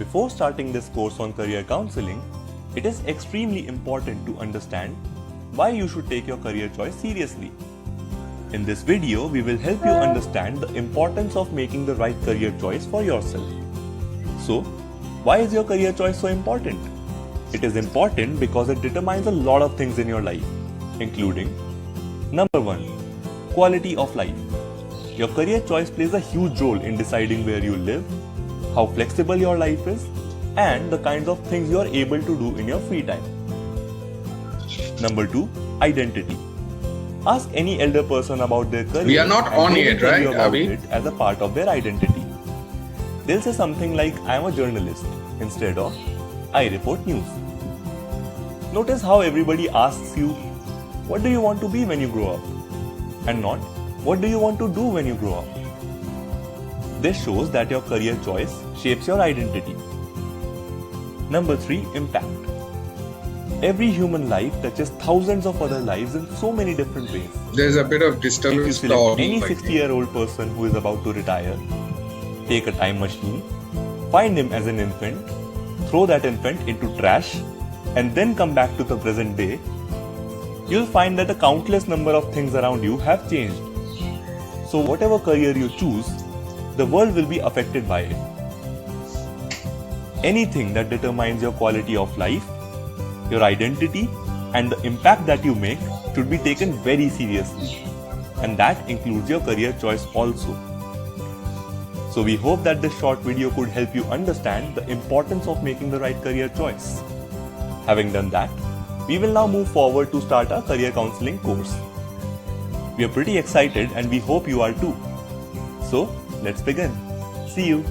Before starting this course on career counseling, it is extremely important to understand why you should take your career choice seriously. In this video, we will help you understand the importance of making the right career choice for yourself. So, why is your career choice so important? It is important because it determines a lot of things in your life, including number 1, quality of life. Your career choice plays a huge role in deciding where you live, how flexible your life is, and the kinds of things you are able to do in your free time. Number 2, identity. Ask any elder person about their career. We are not and on they will yet, tell right, you about Abhi? it as a part of their identity. They'll say something like, I am a journalist, instead of, I report news. Notice how everybody asks you, what do you want to be when you grow up? And not, what do you want to do when you grow up? This shows that your career choice shapes your identity. Number 3, impact. Every human life touches thousands of other lives in so many different ways. There's a bit of If you disturbance. select any 60-year-old person who is about to retire, take a time machine, find him as an infant, throw that infant into trash, and then come back to the present day, you'll find that a countless number of things around you have changed. So whatever career you choose, the world will be affected by it. Anything that determines your quality of life, your identity, and the impact that you make should be taken very seriously. And that includes your career choice also. So we hope that this short video could help you understand the importance of making the right career choice. Having done that, we will now move forward to start our career counseling course. We are pretty excited and we hope you are too. So, let's begin. See you.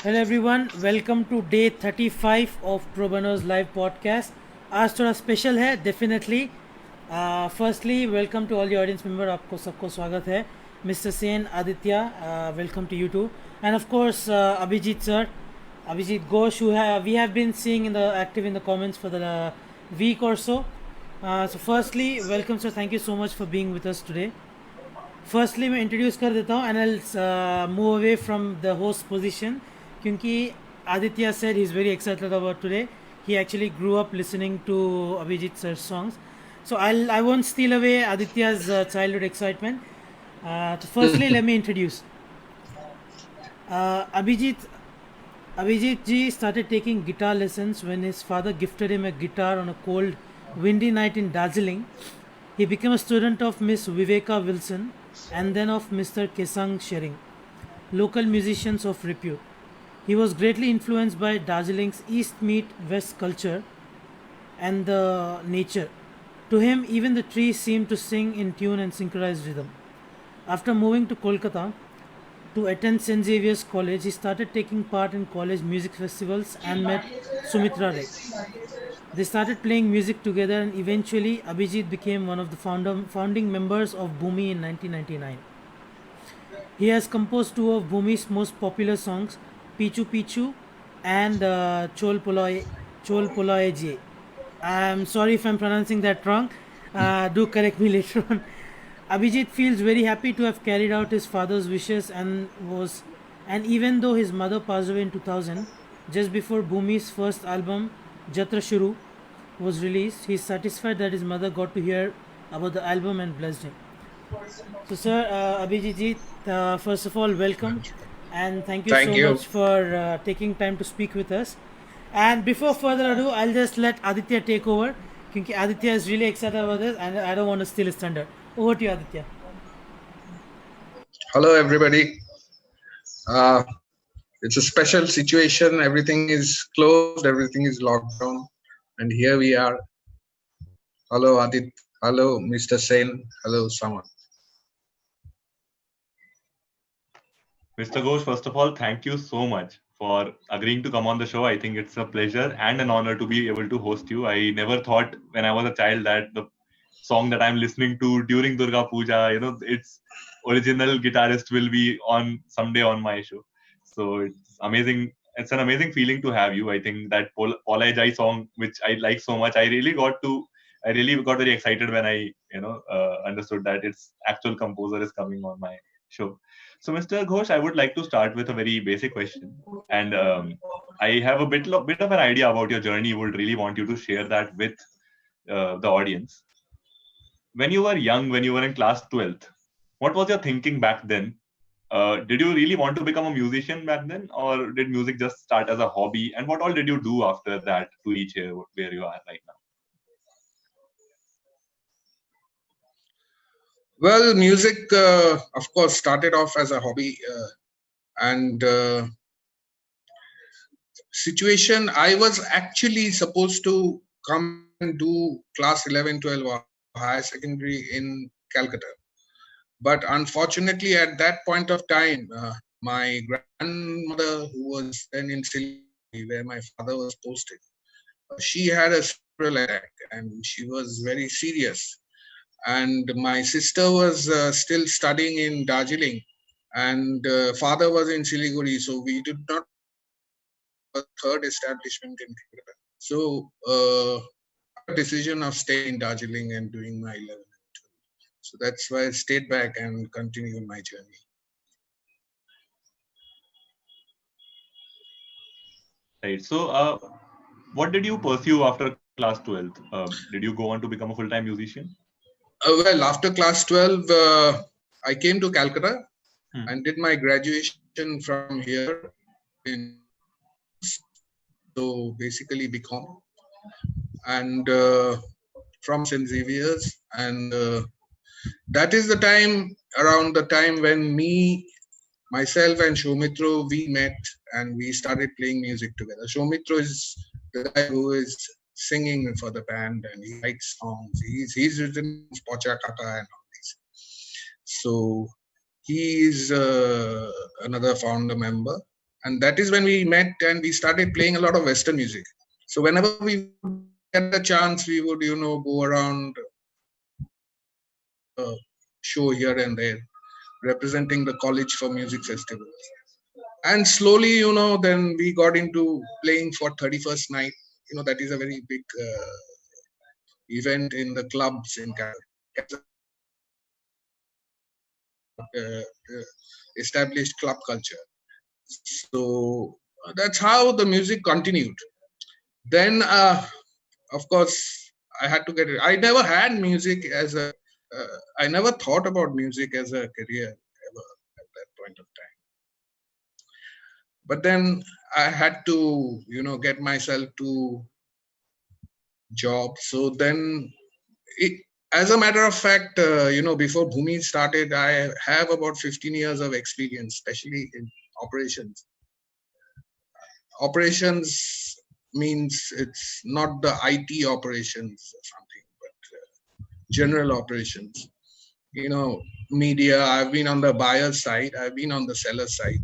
Hello everyone, welcome to day 35 of प्रोबनोज live podcast. आज थोड़ा special है definitely. Firstly welcome to all the audience member. आपको सबको स्वागत है. Mister Sen, Aditya, welcome to you too, and of course Abhijit sir, Abhijit Ghosh, who we have been seeing active in the comments for the week or so. So firstly, welcome sir, thank you so much for being with us today. Firstly मैं introduce कर देता हूँ and I'll move away from the host position क्योंकि Aditya said he's very excited about today. He actually grew up listening to Abhijit sir's songs. So I won't steal away Aditya's childhood excitement. So firstly, let me introduce. Abhijit ji started taking guitar lessons when his father gifted him a guitar on a cold, windy night in Darjeeling. He became a student of Miss Viveka Wilson and then of Mr. Kesang Shering, local musicians of repute. He was greatly influenced by Darjeeling's East meet West culture and the nature. To him, even the trees seemed to sing in tune and synchronized rhythm. After moving to Kolkata to attend St. Xavier's College, he started taking part in college music festivals and met Sumitra Ray. They started playing music together and eventually Abhijit became one of the founding members of Bhumi in 1999. He has composed two of Bhumi's most popular songs, Pichu Pichu and Chol Poloye Je. I'm sorry if I'm pronouncing that wrong. Do correct me later on. Abhijit feels very happy to have carried out his father's wishes and even though his mother passed away in 2000, just before Bhumi's first album Jatra Shuru was released, he is satisfied that his mother got to hear about the album and blessed him. So sir, Abhijit ji, first of all, welcome and thank you much for taking time to speak with us. And before further ado, I'll just let Aditya take over because Aditya is really excited about this and I don't want to steal his thunder. Over to you, Aditya. Hello, everybody. It's a special situation. Everything is closed. Everything is locked down. And here we are. Hello, Adit. Hello, Mr. Sen. Hello, Saman. Mr. Ghosh, first of all, thank you so much for agreeing to come on the show. I think it's a pleasure and an honor to be able to host you. I never thought when I was a child that the song that I'm listening to during Durga Puja, its original guitarist will be on someday on my show. So it's amazing. It's an amazing feeling to have you. I think that Paula Jai song, which I like so much, I really got very excited when I, understood that its actual composer is coming on my show. So, Mr. Ghosh, I would like to start with a very basic question. And I have a bit of an idea about your journey. Would really want you to share that with the audience. When you were young, when you were in class 12th, what was your thinking back then? Did you really want to become a musician back then, or did music just start as a hobby? And what all did you do after that to reach here where you are right now? Well, music, of course, started off as a hobby, and situation. I was actually supposed to come and do class 11, 12 or higher secondary in Calcutta, but unfortunately, at that point of time, my grandmother, who was then in Siliguri, where my father was posted, she had a cerebral attack, and she was very serious. And my sister was still studying in Darjeeling, and father was in Siliguri, so we did not have a third establishment in Calcutta. So decision of staying in Darjeeling and doing my 11 and 12. So that's why I stayed back and continued my journey. Right. So, what did you pursue after class 12th? Did you go on to become a full-time musician? Well, after class 12, I came to Calcutta and did my graduation from here in, so basically BCom, and from St. Xavier's, and that is the time, around the time when myself and Shomitra, we met and we started playing music together. Shomitra is the guy who is singing for the band, and he writes songs. He's written Pocha Kaka and all these. So he is another founder member, and that is when we met and we started playing a lot of Western music. So whenever we get a chance, we would go around, show here and there, representing the college for music festivals. And slowly, then we got into playing for 31st night. That is a very big event in the clubs in Calcutta. Established club culture. So that's how the music continued. Then, of course, I had to get it. I never had music as a, I never thought about music as a career ever at that point of time. But then I had to, get myself to job. So then, as a matter of fact, before Bhumi started, I have about 15 years of experience, especially in operations. Operations means it's not the IT operations or something, but general operations. Media. I've been on the buyer side. I've been on the seller side.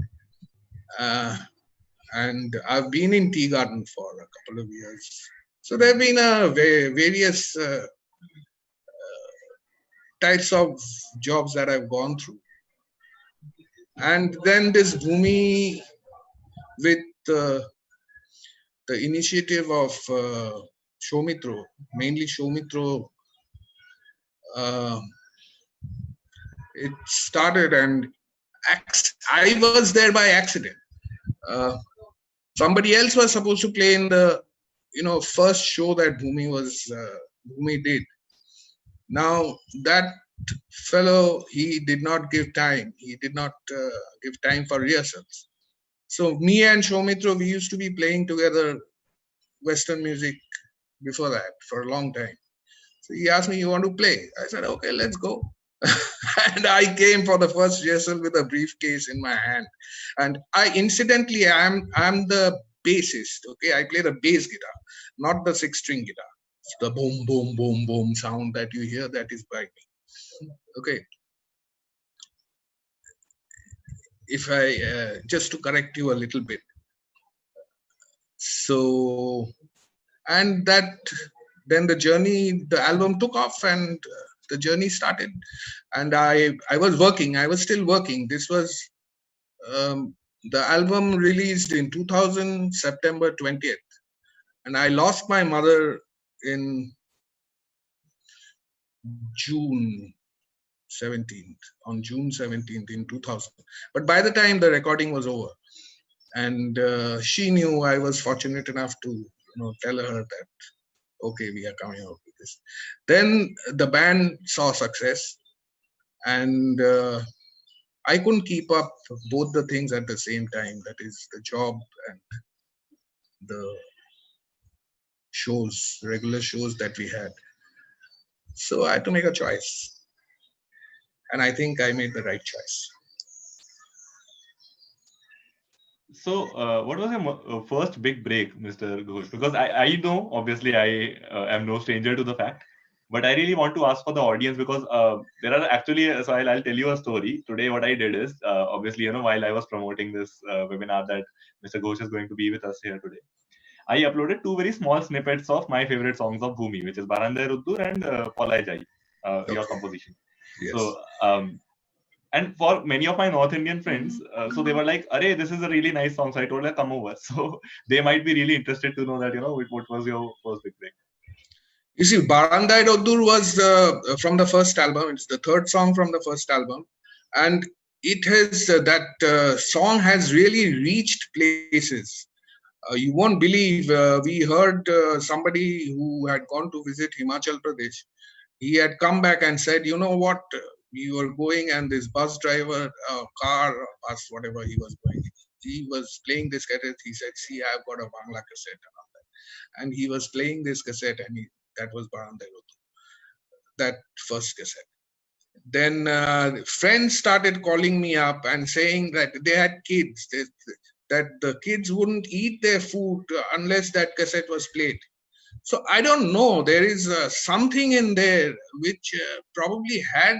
And I've been in Tea Garden for a couple of years. So there have been various types of jobs that I've gone through. And then this Bhumi, with the initiative of Shomitra, mainly Shomitra, it started, and I was there by accident. Somebody else was supposed to play in the first show that Bhumi did. Now that fellow, he did not give time. He did not give time for rehearsals. So me and Shomitra, we used to be playing together Western music before that for a long time. So he asked me, "You want to play?" I said, "Okay, let's go." And I came for the first rehearsal with a briefcase in my hand. And I'm the bassist. Okay, I play the bass guitar, not the 6-string guitar. The boom, boom, boom, boom sound that you hear, that is by me. Okay. if I just to correct you a little bit. So, and that then the journey, the album took off, and the journey started. And I was working. I was still working. This was the album released in 2000 September 20th, and I lost my mother in June 17th, on June 17th in 2000. But by the time the recording was over, and she knew, I was fortunate enough to tell her that, okay, we are coming out with this. Then the band saw success, and I couldn't keep up both the things at the same time. That is the job and the shows, regular shows that we had. So I had to make a choice. And I think I made the right choice. So, what was your first big break, Mr. Ghosh? Because I know, obviously, I am no stranger to the fact, but I really want to ask for the audience, because there are actually, so I'll tell you a story. Today, what I did is, obviously, while I was promoting this webinar that Mr. Ghosh is going to be with us here today, I uploaded 2 very small snippets of my favorite songs of Bhumi, which is Barandai Ruddur and Polai Jai, your composition. Yes. So, and for many of my North Indian friends, so they were like, "Arey, this is a really nice song." So I told them, "Come over." So they might be really interested to know that, what was your first big break? You see, Barandai Ruddur was from the first album. It's the third song from the first album. And it has, that song has really reached places. You won't believe, we heard somebody who had gone to visit Himachal Pradesh. He had come back and said, you know what, we were going, and this bus driver, car, bus, whatever he was going, he was playing this cassette. He said, see, I've got a Bangla cassette and all that. And he was playing this cassette, and that was Barandai Ruddur, that first cassette. Then friends started calling me up and saying that they had kids, that the kids wouldn't eat their food unless that cassette was played. So I don't know, there is something in there which probably had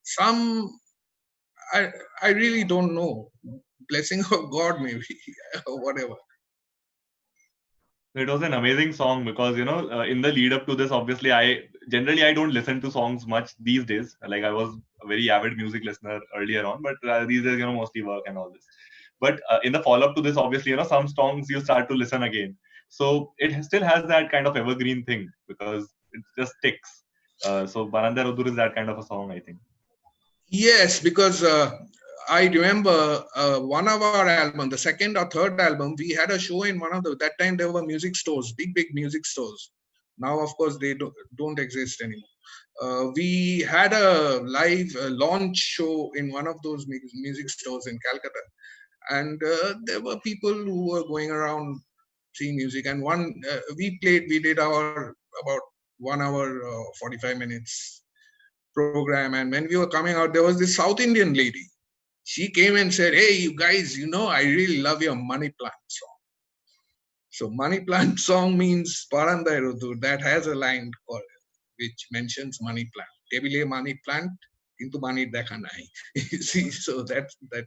some, I really don't know, blessing of God maybe, or whatever. It was an amazing song, because, in the lead up to this, obviously, I don't listen to songs much these days. Like, I was a very avid music listener earlier on, but these days, mostly work and all this. But in the follow up to this, obviously, some songs you start to listen again. So it still has that kind of evergreen thing, because it just sticks. So Barandai Ruddur is that kind of a song, I think. Yes, because I remember one of our album, the second or third album, we had a show in one of that time there were music stores, big music stores. Now, of course, they don't exist anymore. We had a live launch show in one of those music stores in Calcutta. And there were people who were going around seeing music. And we did our about 1 hour, 45 minutes program. And when we were coming out, there was this South Indian lady. She came and said, hey, you guys, I really love your Money Plant song. So Money Plant song means Barandai Ruddur. That has a line which mentions money plant. Tebile money plant, into money dekha nahi. You see, so that's that.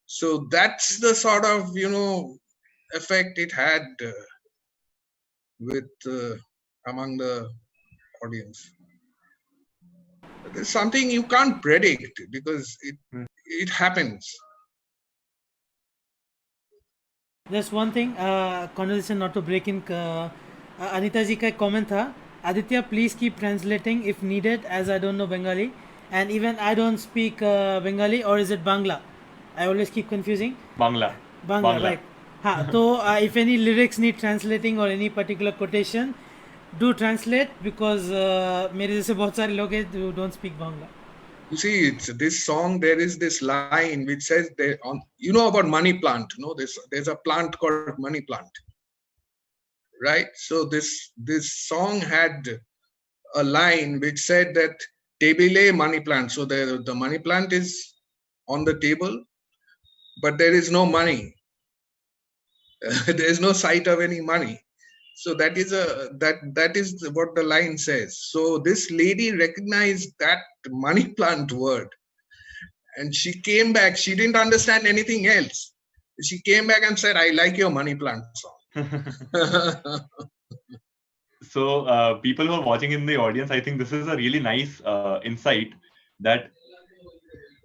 So that's the sort of, effect it had with among the audience. There's something you can't predict because it happens. There's one thing, conversation not to break in. Anita ji ka comment tha, Aditya, please keep translating if needed, as I don't know Bengali, and even I don't speak Bengali, or is it Bangla? I always keep confusing. Bangla, right. So if any lyrics need translating or any particular quotation, do translate, because मेरे जैसे बहुत सारे लोग हैं who don't speak Bangla. You see, it's this song. There is this line which says, about money plant. There's a plant called money plant, right? So this song had a line which said that tebile money plant. So the money plant is on the table, but there is no money. There is no sight of any money. So that is what the line says. So this lady recognized that money plant word, And she came back. She didn't understand anything else. She came back and said, "I like your money plant song." So, people who are watching in the audience, I think this is a really nice insight that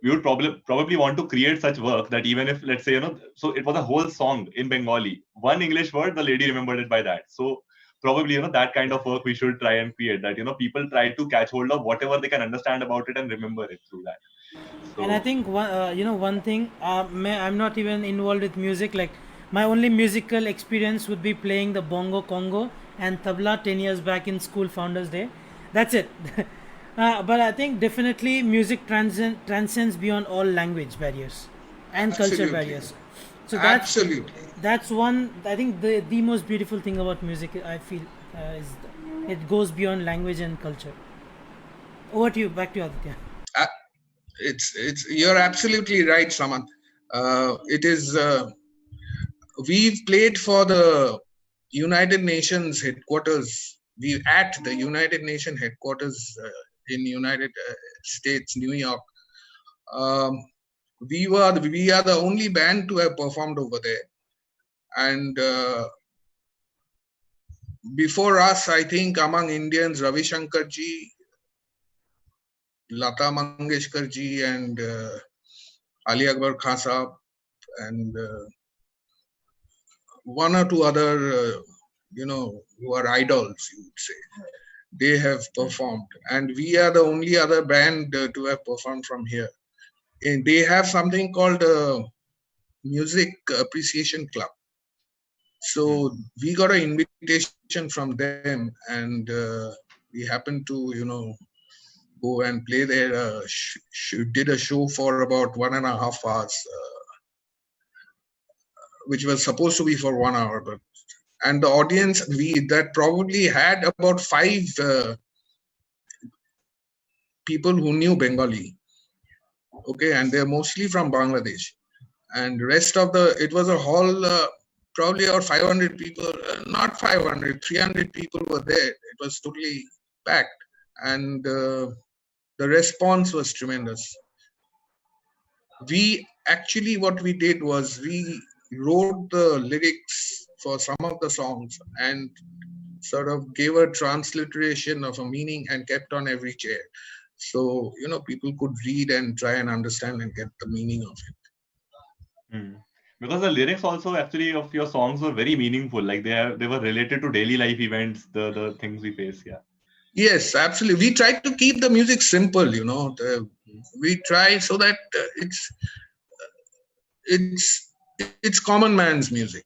we would probably want to create such work that even if, let's say, so it was a whole song in Bengali, one English word, the lady remembered it by that. So probably, that kind of work we should try and create, that, people try to catch hold of whatever they can understand about it and remember it through that. And I think one thing, I'm not even involved with music. Like my only musical experience would be playing the bongo congo and tabla 10 years back in school Founders Day. That's it. But I think definitely music transcends beyond all language barriers and culture Absolutely. barriers. So that's Absolutely. that's one. I think the most beautiful thing about music, I feel, is it goes beyond language and culture. Over to you. Back to you, Aditya. Uh, it's you're absolutely right, Samant. It is. We've played for the United Nations headquarters. We at the United Nations headquarters in United States, New York. We are the only band to have performed over there, and before us, I think among Indians, Ravi Shankar ji, Lata Mangeshkar ji, and Ali Akbar Khan Sahab, and one or two other, who are idols, you would say, they have performed, and we are the only other band to have performed from here. And they have something called Music Appreciation Club. So we got an invitation from them, and we happened to, go and play there. Did a show for about 1.5 hours, which was supposed to be for 1 hour, and the audience that probably had about 5 people who knew Bengali. Okay, and they're mostly from Bangladesh, and rest of it was a hall. Probably about 500 people, not 500, 300 people were there. It was totally packed, and the response was tremendous. What we did was we wrote the lyrics for some of the songs and sort of gave a transliteration of a meaning and kept on every chair. So, people could read and try and understand and get the meaning of it. Because the lyrics also actually of your songs were very meaningful. Like they were related to daily life events, the things we face. Yeah. Yes, absolutely. We try to keep the music simple. We try so that it's common man's music,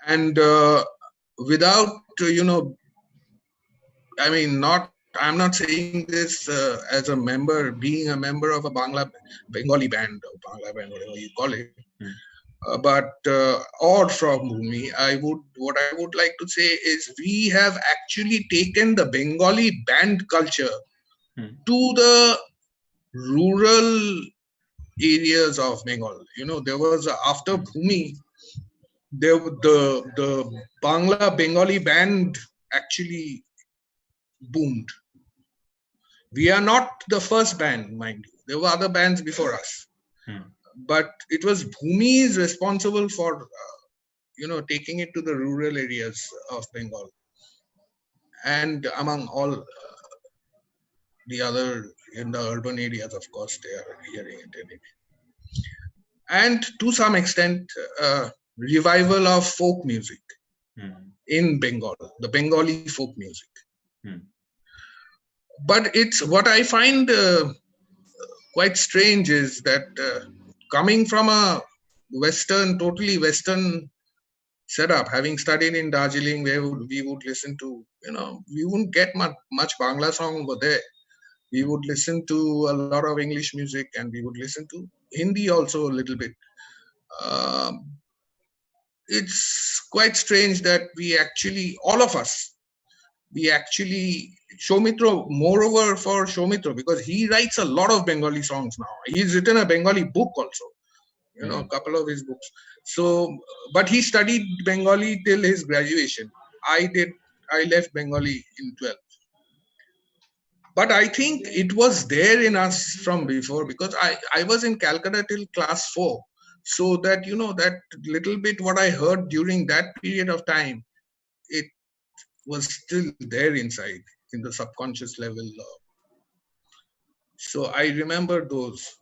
and without I'm not saying this as being a member of a Bengali band, or Bangla band, whatever you call it. But or from Bhumi, what I would like to say is we have actually taken the Bengali band culture to the rural areas of Bengal. There was after Bhumi, the Bangla Bengali band actually boomed. We are not the first band, mind you. There were other bands before us. But it was Bhumi responsible for, taking it to the rural areas of Bengal. And among all the other, in the urban areas, of course, they are hearing it anyway. And to some extent, revival of folk music in Bengal, the Bengali folk music. But what I find quite strange is that coming from a totally Western setup, having studied in Darjeeling, where we would listen to, we wouldn't get much Bangla song over there. We would listen to a lot of English music, and we would listen to Hindi also a little bit. It's quite strange that all of us, Soumitra, moreover for Soumitra, because he writes a lot of Bengali songs now. He's written a Bengali book also, a couple of his books. So, but he studied Bengali till his graduation. I left Bengali in 12th. But I think it was there in us from before, because I was in Calcutta till class 4. So that, that little bit what I heard during that period of time, it was still there inside in the subconscious level. So I remember those.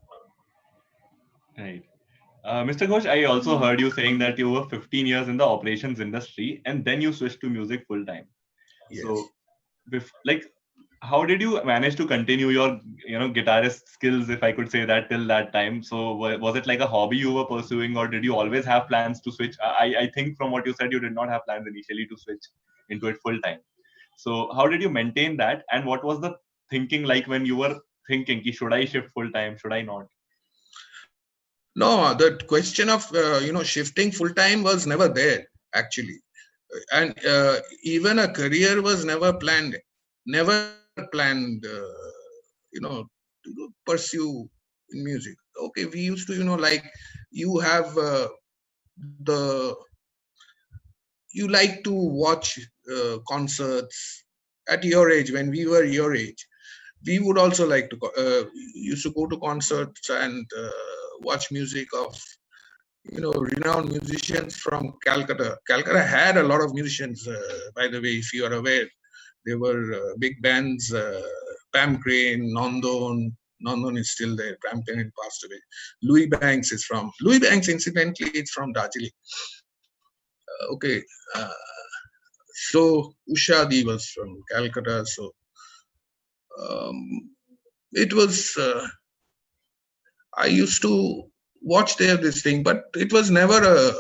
Right. Mr. Ghosh, I also heard you saying that you were 15 years in the operations industry and then you switched to music full time. Yes. So, like, how did you manage to continue your, guitarist skills, if I could say that, till that time? So, was it like a hobby you were pursuing, or did you always have plans to switch? I think from what you said, you did not have plans initially to switch into it full time. So, how did you maintain that, and what was the thinking like when you were thinking, ki, should I shift full time? Should I not? No, the question of shifting full time was never there actually, and even a career was never planned. Never planned, to pursue in music. Okay, we used to, like you have you like to watch concerts at your age. When we were your age, we would also like to used to go to concerts and watch music of renowned musicians from Calcutta. Calcutta had a lot of musicians, by the way, if you are aware. There were big bands, Pam Crane, Nandon. Nandon is still there. Pam Crane passed away. Louis Banks, incidentally, is from Darjeeling. Okay. So Ushadi was from Calcutta. So it was, I used to watch this thing, but it was never a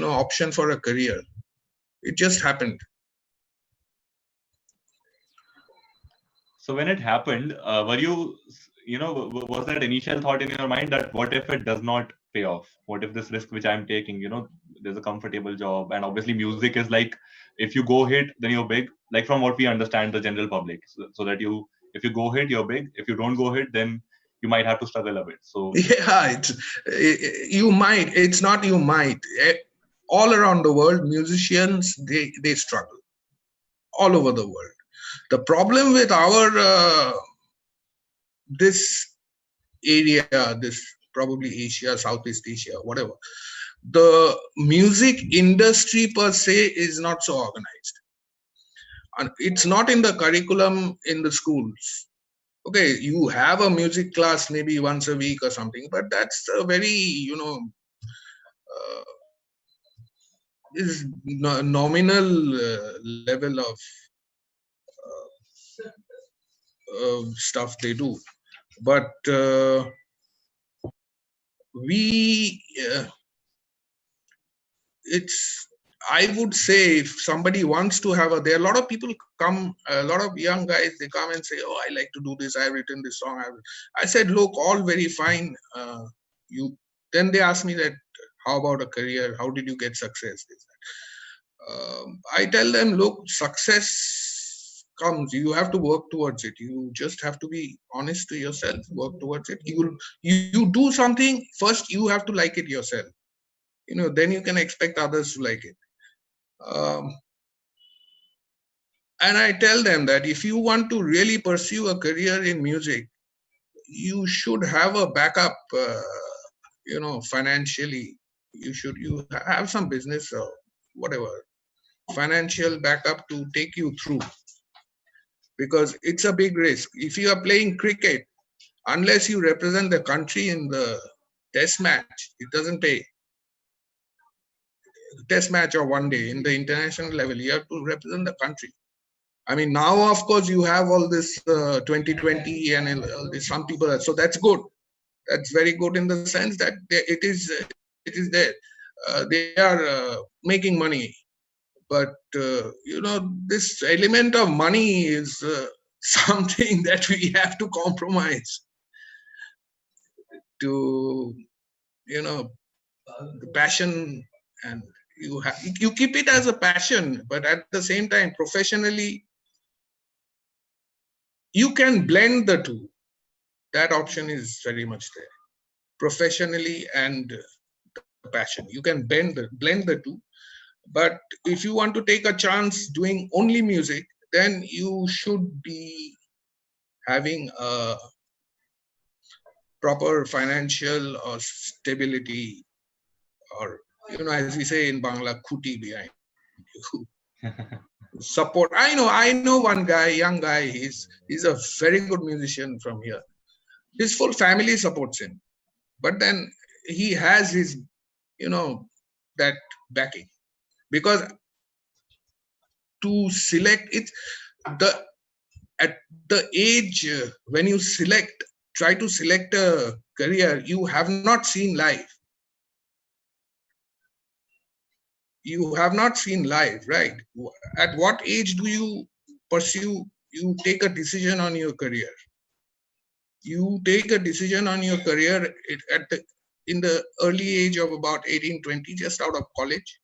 option for a career. It just happened. So when it happened, were you, was that initial thought in your mind that what if it does not pay off? What if this risk which I'm taking, there's a comfortable job, and obviously music is like, if you go hit, then you're big. Like from what we understand, the general public, so that if you go hit, you're big. If you don't go hit, then you might have to struggle a bit. So yeah, you might. It's not you might. All around the world, musicians they struggle all over the world. The problem with our this area, this probably Asia, Southeast Asia, whatever, the music industry per se is not so organized, and it's not in the curriculum in the schools. Okay, you have a music class maybe once a week or something, but that's a very is nominal level of stuff they do. But it's, I would say, if somebody wants to have there are a lot of people come, a lot of young guys, they come and say, oh, I like to do this, I've written this song. I said, look, all very fine. Then they ask me that, how about a career? How did you get success? I tell them, look, success comes. You have to work towards it. You just have to be honest to yourself, work towards it. You do something, first you have to like it yourself. Then you can expect others to like it. And I tell them that if you want to really pursue a career in music, you should have a backup, financially. You have some business or whatever, financial backup to take you through, because it's a big risk. If you are playing cricket, unless you represent the country in the test match, it doesn't pay. Test match or one day, in the international level, you have to represent the country. I mean, now of course you have all this 2020 and some people, so that's good. That's very good in the sense that it is there. They are making money, but this element of money is something that we have to compromise to, the passion, and you keep it as a passion, but at the same time, professionally, you can blend the two. That option is very much there. Professionally and the passion, you can blend the two. But if you want to take a chance doing only music, then you should be having a proper financial or stability, or as we say in Bangla, kuti behind you. Support. I know one guy, young guy. He's a very good musician from here. His full family supports him, but then he has his, that backing, because to select it, at the age when you try to select a career, you have not seen life. You have not seen life, right? At what age do you take a decision on your career? You take a decision on your career in the early age of about 18, 20, just out of college.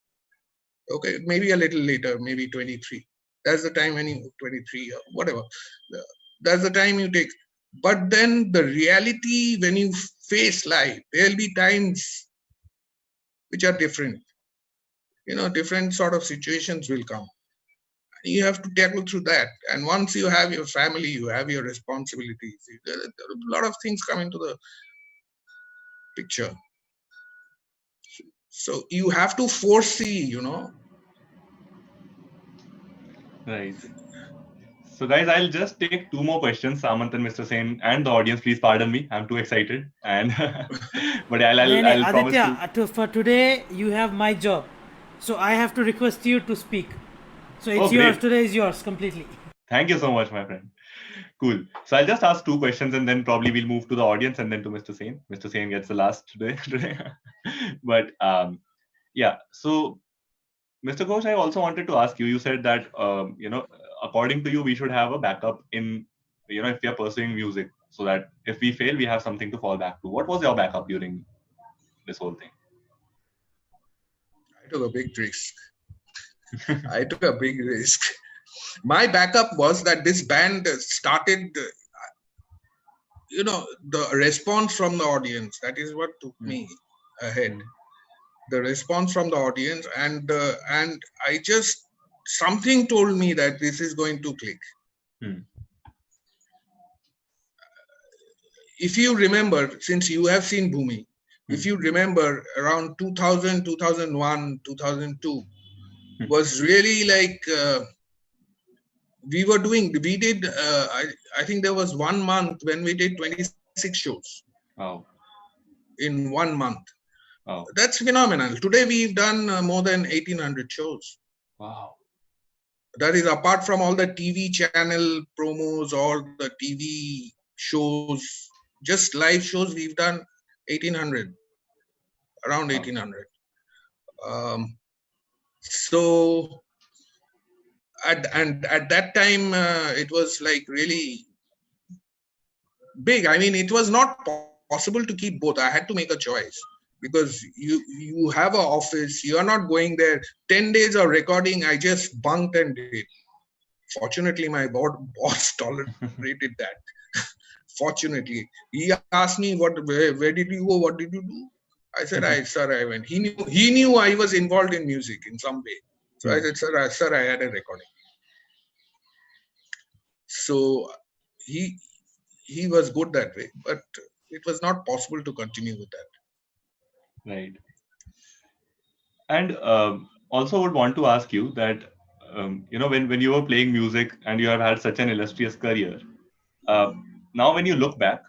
Okay, maybe a little later, maybe 23. That's the time when you 23 or whatever. That's the time you take. But then the reality, when you face life, there'll be times which are different. Different sort of situations will come. You have to tackle through that. And once you have your family, you have your responsibilities. There are a lot of things come into the picture. So you have to foresee, Right. So guys, I'll just take two more questions. Samant and Mr. Sen and the audience, please pardon me. I'm too excited. And but I'll promise Aditya, for today you have my job, so I have to request you to speak. So it's yours. Great. Today is yours completely. Thank you so much, my friend. Cool. So I'll just ask two questions and then probably we'll move to the audience and then to Mr. Sen. Mr. Sen gets the last today. But yeah. So Mr. Ghosh, I also wanted to ask you. You said that according to you, we should have a backup in if we are pursuing music, so that if we fail, we have something to fall back to. What was your backup during this whole thing? I took a big risk. I took a big risk. My backup was that this band started, the response from the audience. That is what took me ahead. The response from the audience, and I just, something told me that this is going to click. If you remember, since you have seen Bhumi, if you remember around 2000, 2001, 2002, was really like, we did, I think there was 1 month when we did 26 shows. Wow. In 1 month. Wow. That's phenomenal. Today we've done more than 1800 shows. Wow. That is apart from all the TV channel promos, all the TV shows, just live shows, we've done 1800, around 1800. So at that time, it was like really big. I mean, it was not possible to keep both. I had to make a choice, because you have an office, you are not going there. 10 days of recording, I just bunked and did. Fortunately, my boss tolerated that. Fortunately, he asked me, where did you go? What did you do? I said, I went. He knew I was involved in music in some way. So I said, sir, I had a recording. So he was good that way, but it was not possible to continue with that. Right. And also would want to ask you that, when you were playing music and you have had such an illustrious career, now when you look back,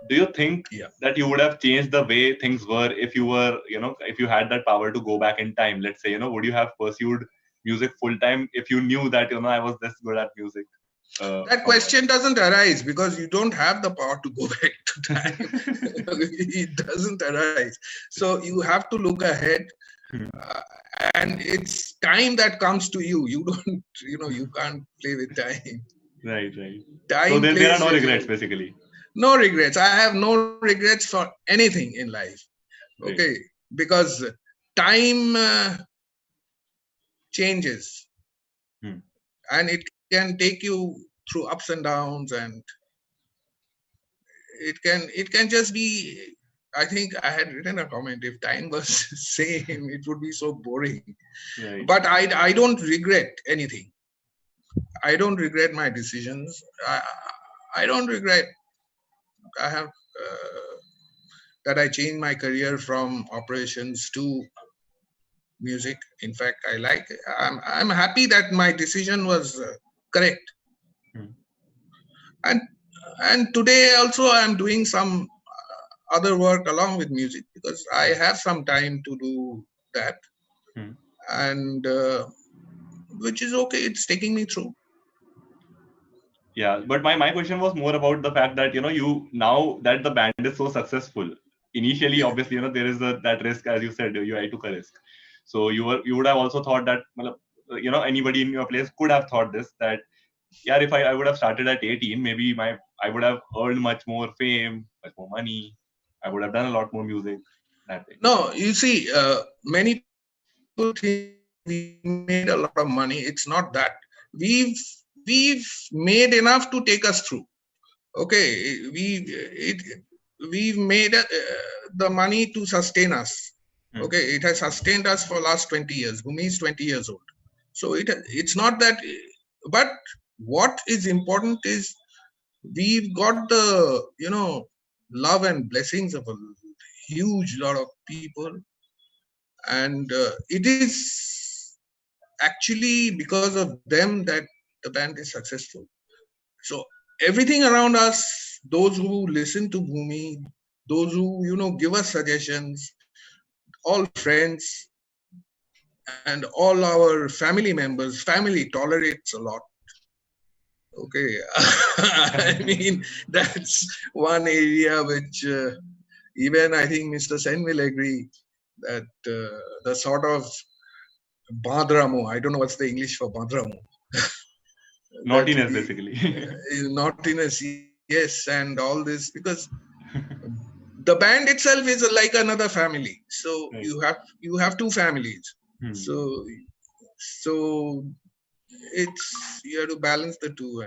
do you think that you would have changed the way things were if you were, if you had that power to go back in time? Let's say, would you have pursued music full time if you knew that, I was this good at music? That question doesn't arise, because you don't have the power to go back to time. It doesn't arise. So you have to look ahead, and it's time that comes to you. You don't, you can't play with time. Right. Time so there are no regrets, basically. No regrets. I have no regrets for anything in life. Right. Okay, because time changes, and it can take you through ups and downs, and it can just be. I think I had written a comment, if time was same, it would be so boring. Right. But I don't regret anything. I don't regret my decisions. I don't regret. I have that I changed my career from operations to music. In fact, I like it. I'm happy that my decision was correct. Hmm. And today also I'm doing some other work along with music because I have some time to do that, Hmm. and which is okay. It's taking me through. Yeah, but my question was more about the fact that you, now that the band is so successful, initially Yeah. obviously there is that risk, as you said, I took a risk. So you would have also thought that anybody in your place could have thought this, that yeah, if I would have started at 18, maybe I would have earned much more fame, much more money, I would have done a lot more music that way. No, you see, many people think we made a lot of money. It's not that. We've made enough to take us through. Okay, we've made the money to sustain us. Okay, it has sustained us for last 20 years. Bhumi is 20 years old, so it's not that. But what is important is we've got the love and blessings of a huge lot of people, and it is actually because of them that the band is successful. So everything around us, those who listen to Bhumi, those who give us suggestions, all friends and all our family members, family tolerates a lot. Okay, I mean that's one area which even I think Mr. Sen will agree that the sort of Badramo, I don't know what's the English for Badramo. Naughtiness, basically. Naughtiness, yes, and all this, because the band itself is like another family. So Right. you have two families. Hmm. So it's, you have to balance the two.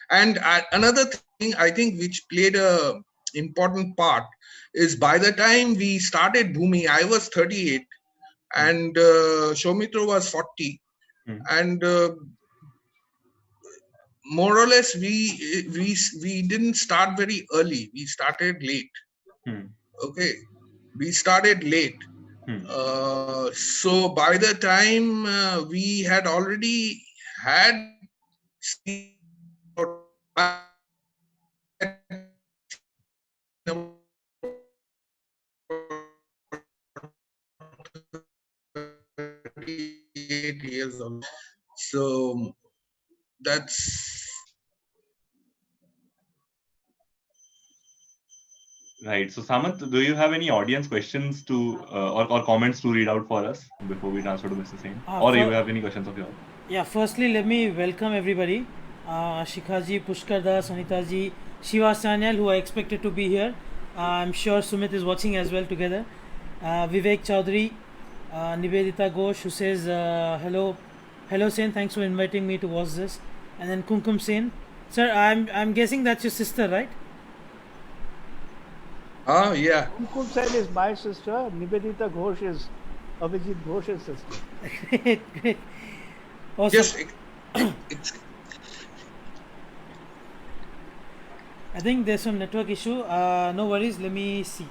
And another thing I think which played a important part is, by the time we started Bhumi, I was 38 and Soumitra was 40, and more or less we didn't start very early. We started late. Okay, we started late. So by the time we had already had years old. So that's right. So Samanth, do you have any audience questions to or comments to read out for us before we transfer to Mr. Sen? Or you have any questions of yours? Yeah, firstly, let me welcome everybody. Shikhaji, Pushkarda, Sanitaji, Shiva Sanyal, who I expected to be here. I'm sure Sumit is watching as well together. Vivek Chowdhury, Nivedita Ghosh, who says, hello Sen, thanks for inviting me to watch this. And then Kumkum Sen. Sir, I'm guessing that's your sister, right? Oh, yeah. Kumkum Sen is my sister. Nivedita Ghosh is Abhijit Ghosh's sister. Great. Awesome. Yes, I think there's some network issue. No worries, let me see.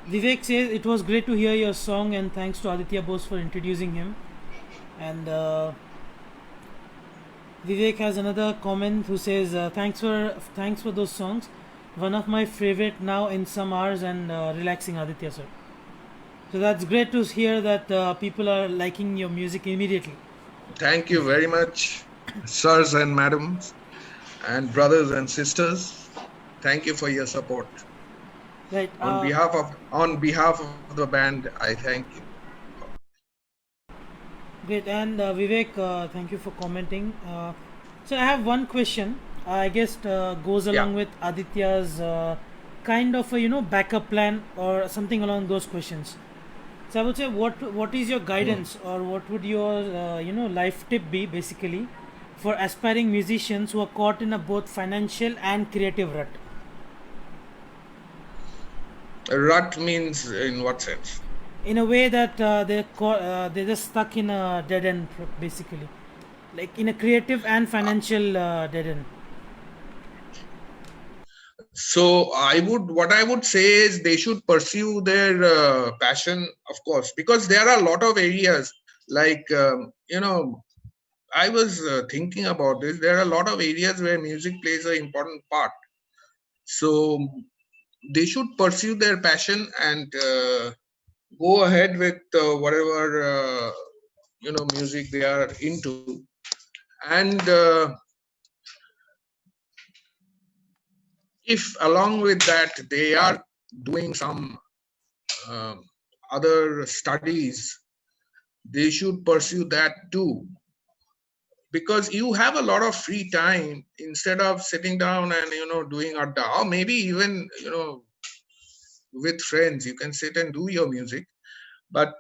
Vivek says it was great to hear your song and thanks to Aditya Bose for introducing him. And Vivek has another comment who says thanks for those songs. One of my favorite now in some hours and relaxing, Aditya sir. So that's great to hear that people are liking your music immediately. Thank you very much, sirs and madams, and brothers and sisters. Thank you for your support. Right. On behalf of the band, I thank you. Great. And Vivek, thank you for commenting. So I have one question. I guess goes along with Aditya's kind of a backup plan or something along those questions. So I would say, what is your guidance or what would your life tip be basically for aspiring musicians who are caught in a both financial and creative rut? Rut means in what sense? In a way that they're just stuck in a dead end, basically, like in a creative and financial dead end. So what I would say is they should pursue their passion, of course, because there are a lot of areas like, I was thinking about this. There are a lot of areas where music plays an important part. So they should pursue their passion and go ahead with whatever music they are into, and if along with that they are doing some um, other studies, they should pursue that too, because you have a lot of free time instead of sitting down and doing adda, or maybe even with friends you can sit and do your music, but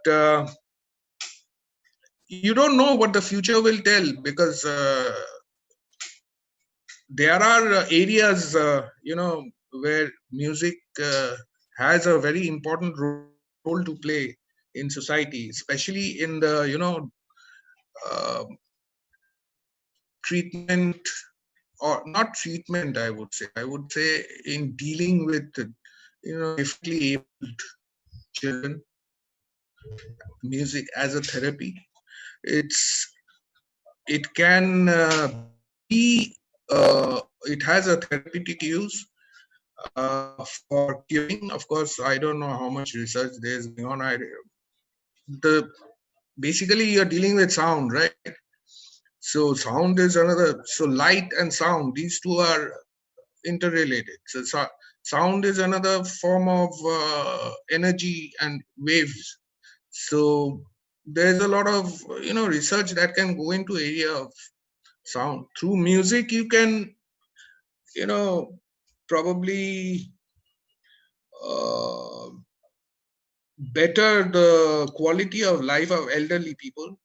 you don't know what the future will tell, because there are areas where music has a very important role to play in society, especially in the uh, treatment, or not treatment, I would say in dealing with differently abled children. Music as a therapy, it can be it has a therapeutic use for curing. Of course, I don't know how much research there is going on. The basically you're dealing with sound, right? So sound is another. So light and sound, these two are interrelated. So sound is another form of energy and waves. So there's a lot of research that can go into area of sound. Through music, you can probably uh, better the quality of life of elderly people.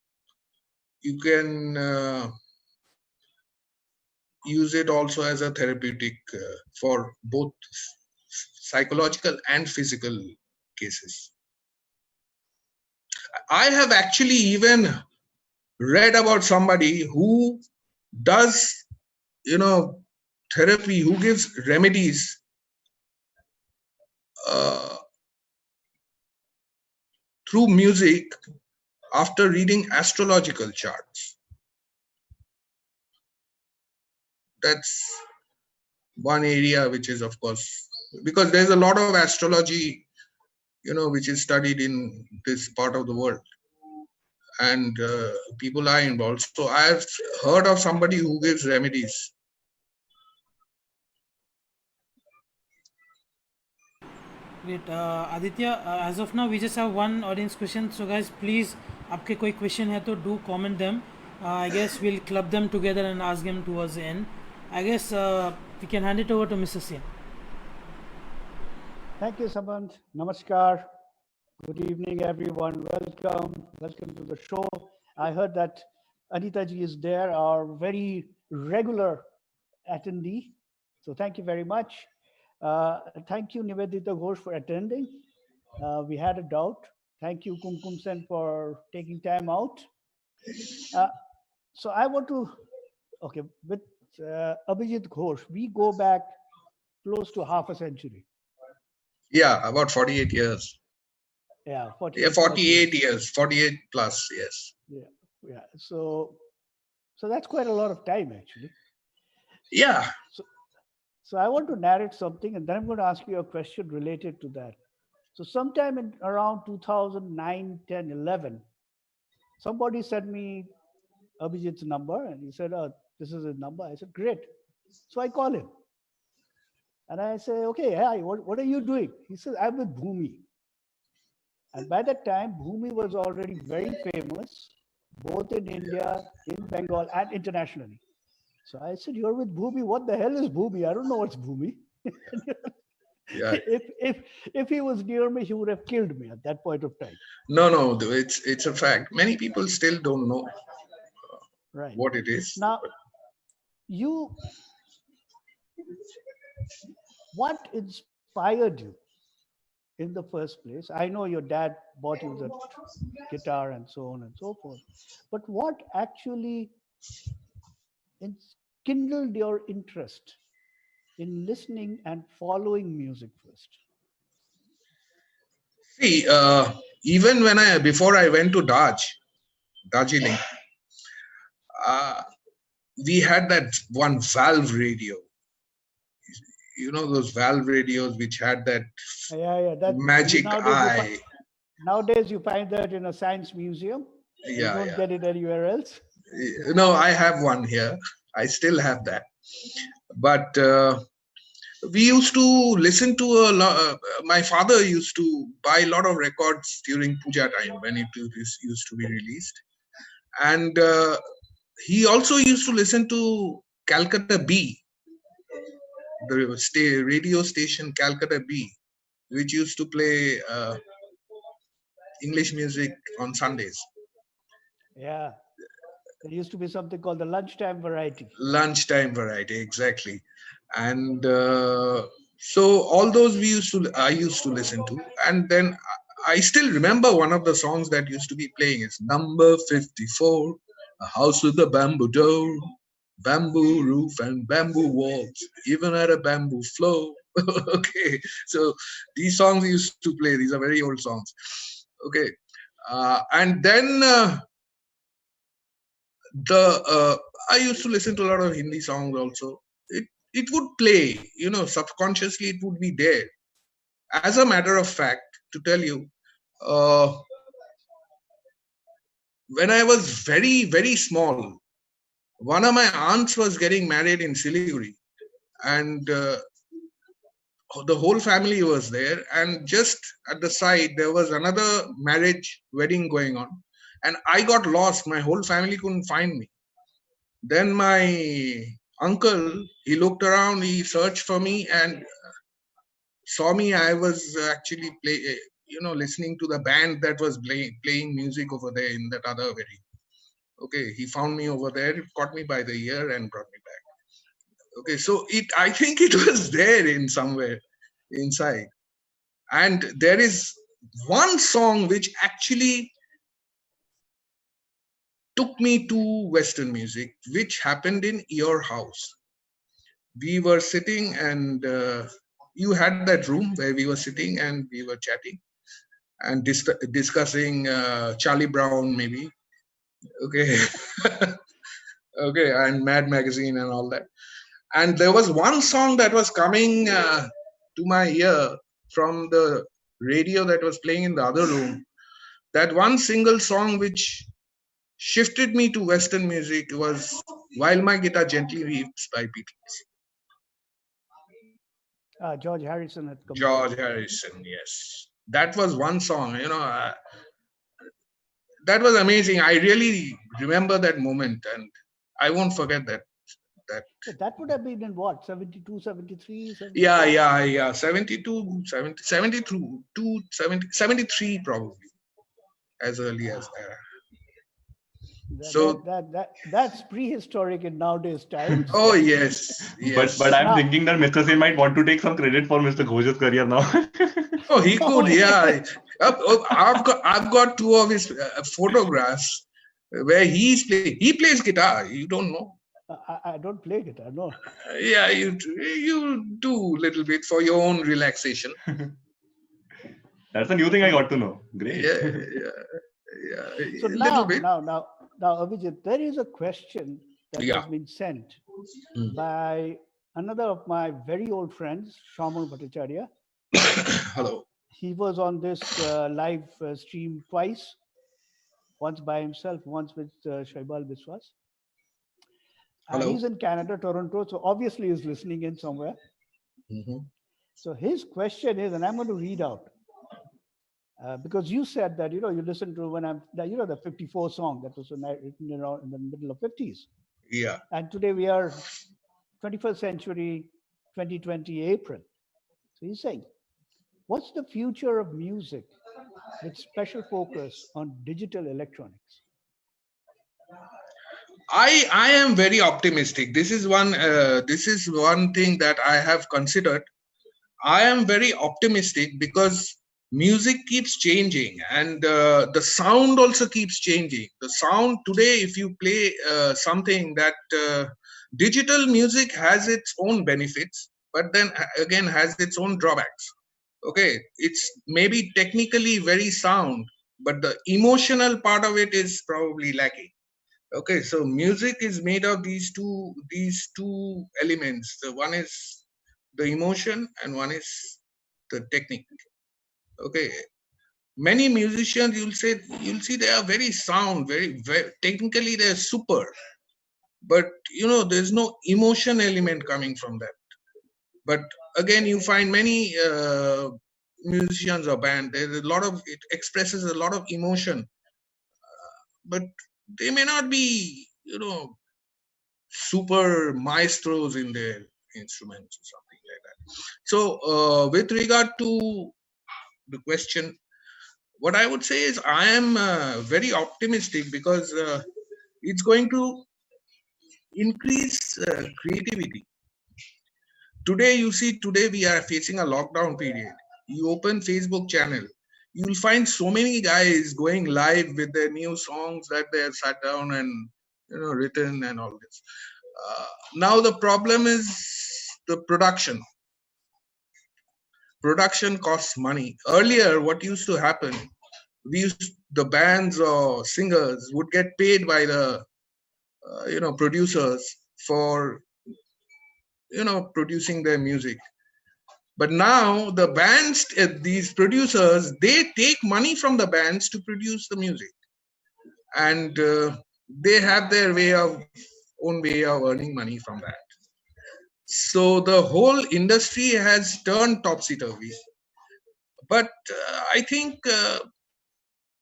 You can use it also as a therapeutic for both psychological and physical cases. I have actually even read about somebody who does therapy, who gives remedies uh, through music after reading astrological charts. That's one area which is, of course, because there's a lot of astrology which is studied in this part of the world, and people are involved. So I've heard of somebody who gives remedies. Great. Aditya, as of now, we just have one audience question. So, guys, please, आपके कोई question है तो do comment them. I guess we'll club them together and ask them towards the end. I guess we can hand it over to Mr. Singh. Thank you, Samant. Namaskar. Good evening, everyone. Welcome to the show. I heard that Anita ji is there, our very regular attendee. So thank you very much. Thank you, Nivedita Ghosh, for attending. We had a doubt. Thank you, Kumkum Sen, for taking time out. So I want to, okay, with Abhijit Ghosh, we go back close to half a century. Yeah, about 48 years. Yeah, 48 years, 48 plus, yes. Yeah. So that's quite a lot of time, actually. Yeah. So I want to narrate something, and then I'm going to ask you a question related to that. So sometime in around 2009, 10, 11, somebody sent me Abhijit's number, and he said, "Oh, this is his number." I said, "Great." So I call him, and I say, "Okay, hi, what are you doing?" He says, "I'm with Bhumi." And by that time, Bhumi was already very famous, both in India, in Bengal, and internationally. So I said, "You're with Bhumi. What the hell is Bhumi? I don't know what's Bhumi." Yeah. If he was near me, he would have killed me at that point of time. No, it's a fact. Many people still don't know Right. what it is. Now, what inspired you in the first place? I know your dad bought you the guitar and so on and so forth, but what actually kindled your interest in listening and following music first? See, even before I went to Darjeeling, we had that one valve radio. You know those valve radios which had that Yeah. That magic eye. Nowadays, you find that in a science museum. You Yeah, don't yeah. get it anywhere else. No, I have one here. I still have that. But we used to listen to a lot. My father used to buy a lot of records during puja time when it used to be released, and he also used to listen to Calcutta B, the radio station Calcutta B, which used to play English music on Sundays. Yeah. There used to be something called the lunchtime variety. Lunchtime variety, exactly. And so all those I used to listen to. And then I still remember one of the songs that used to be playing is number 54, a house with a bamboo door, bamboo roof and bamboo walls, even at a bamboo floor. Okay, so these songs used to play. These are very old songs. Okay, and then I used to listen to a lot of Hindi songs also. It would play, subconsciously it would be there. As a matter of fact, to tell you, when I was very, very small, one of my aunts was getting married in Siliguri, and the whole family was there. And just at the side, there was another wedding going on. And I got lost. My whole family couldn't find me. Then my uncle, he looked around, he searched for me and saw me. I was actually listening to the band that was playing music over there in that other wedding. Okay, he found me over there, caught me by the ear and brought me back. Okay, so I think it was there in somewhere inside. And there is one song which actually took me to Western music, which happened in your house. We were sitting and you had that room where we were sitting and we were chatting and discussing Charlie Brown, maybe. Okay. Okay, and Mad Magazine and all that. And there was one song that was coming to my ear from the radio that was playing in the other room. That one single song which shifted me to Western music was While My Guitar Gently Weeps by Beatles. George Harrison had come. George Harrison, yes. That was one song, that was amazing. I really remember that moment and I won't forget that. So that would have been in what, 72, 73? 74? Yeah. 72, 70, 72, 70, 73 probably, as early as that. That's prehistoric in nowadays times. Oh, yes. But I'm thinking that Mr. Sen might want to take some credit for Mr. Ghosh's career now. Oh, he could, yeah. I've got two of his photographs where he plays guitar. You don't know. I don't play guitar, no. Yeah, you do a little bit for your own relaxation. That's a new thing I got to know. Great. Yeah. So now, Abhijit, there is a question that has been sent by another of my very old friends, Shaman Bhattacharya. Hello. He was on this live stream twice, once by himself, once with Shaibal Biswas. Hello. He's in Canada, Toronto, so obviously he's listening in somewhere. Mm-hmm. So his question is, and I'm going to read out, because you said that, you listen to the 54 song that was written around in the middle of 50s. Yeah. And today we are 21st century, 2020 April. So he's saying, what's the future of music with special focus on digital electronics? I am very optimistic. This is one thing that I have considered. I am very optimistic because music keeps changing and the sound also keeps changing. The sound today, if you play something that digital music has its own benefits, but then again has its own drawbacks. Okay, it's maybe technically very sound, but the emotional part of it is probably lacking. Okay, so music is made of these two elements. The one is the emotion and one is the technique. Okay, many musicians you'll see they are very sound, very technically they're super, but there's no emotion element coming from that. But again, you find many musicians or band, there's a lot of, it expresses a lot of emotion, but they may not be super maestros in their instruments or something like that. So with regard to the question, what I would say is I am very optimistic because it's going to increase creativity. Today, today we are facing a lockdown period. You open Facebook channel, you'll find so many guys going live with their new songs that they have sat down and written and all this. Now the problem is the production. Production costs money. Earlier, what used to happen, the bands or singers would get paid by the producers for producing their music. But now the bands, these producers, they take money from the bands to produce the music, and they have their own way of earning money from that. So the whole industry has turned topsy-turvy. But I think